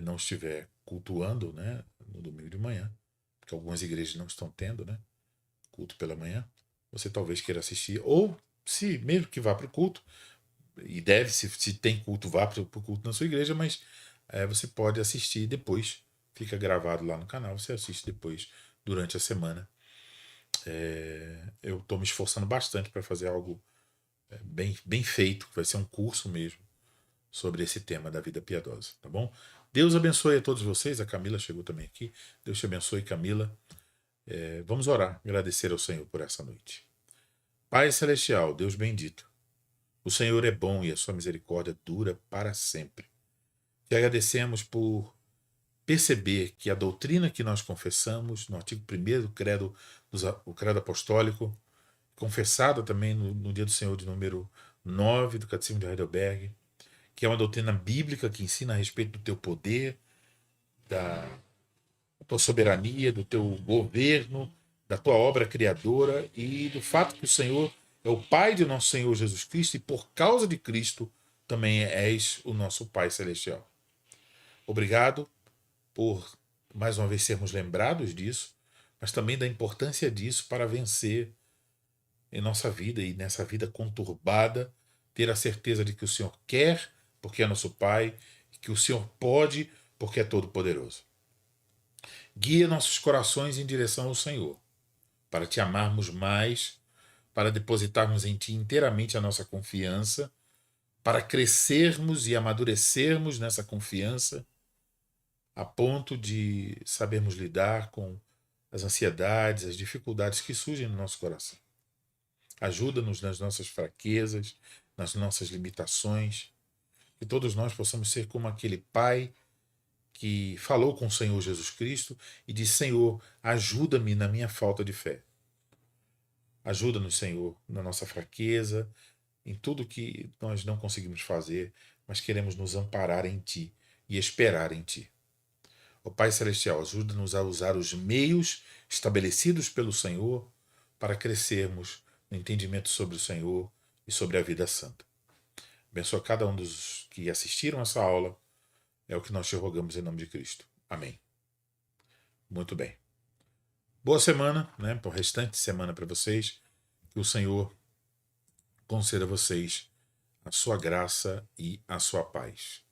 não estiver cultuando, né, no domingo de manhã, porque algumas igrejas não estão tendo, né, culto pela manhã, você talvez queira assistir, ou se mesmo que vá para o culto, e deve, se tem culto, vá para o culto na sua igreja, mas você pode assistir depois, fica gravado lá no canal, você assiste depois, durante a semana. Eu estou me esforçando bastante para fazer algo bem feito, vai ser um curso mesmo, sobre esse tema da vida piedosa, tá bom? Deus abençoe a todos vocês, a Camila chegou também aqui, Deus te abençoe, Camila. Vamos orar, agradecer ao Senhor por essa noite. Pai Celestial, Deus bendito, o Senhor é bom e a sua misericórdia dura para sempre. Te agradecemos por perceber que a doutrina que nós confessamos, no artigo 1º do credo, o credo apostólico, confessada também no dia do Senhor de número 9 do Catecismo de Heidelberg, que é uma doutrina bíblica que ensina a respeito do teu poder, da tua soberania, do teu governo, da tua obra criadora e do fato que o Senhor é o Pai de nosso Senhor Jesus Cristo e por causa de Cristo também és o nosso Pai Celestial. Obrigado por, mais uma vez, sermos lembrados disso, mas também da importância disso para vencer em nossa vida e nessa vida conturbada, ter a certeza de que o Senhor quer, porque é nosso Pai, e que o Senhor pode, porque é todo-poderoso. Guia nossos corações em direção ao Senhor, para te amarmos mais, para depositarmos em ti inteiramente a nossa confiança, para crescermos e amadurecermos nessa confiança, a ponto de sabermos lidar com as ansiedades, as dificuldades que surgem no nosso coração. Ajuda-nos nas nossas fraquezas, nas nossas limitações, que todos nós possamos ser como aquele pai que falou com o Senhor Jesus Cristo e disse: Senhor, ajuda-me na minha falta de fé. Ajuda-nos, Senhor, na nossa fraqueza, em tudo que nós não conseguimos fazer, mas queremos nos amparar em Ti e esperar em Ti. Ó Pai Celestial, ajuda-nos a usar os meios estabelecidos pelo Senhor para crescermos no entendimento sobre o Senhor e sobre a vida santa. Abençoa cada um dos que assistiram essa aula. É o que nós te rogamos em nome de Cristo. Amém. Muito bem. Boa semana, né? Por restante semana para vocês. Que o Senhor conceda a vocês a sua graça e a sua paz.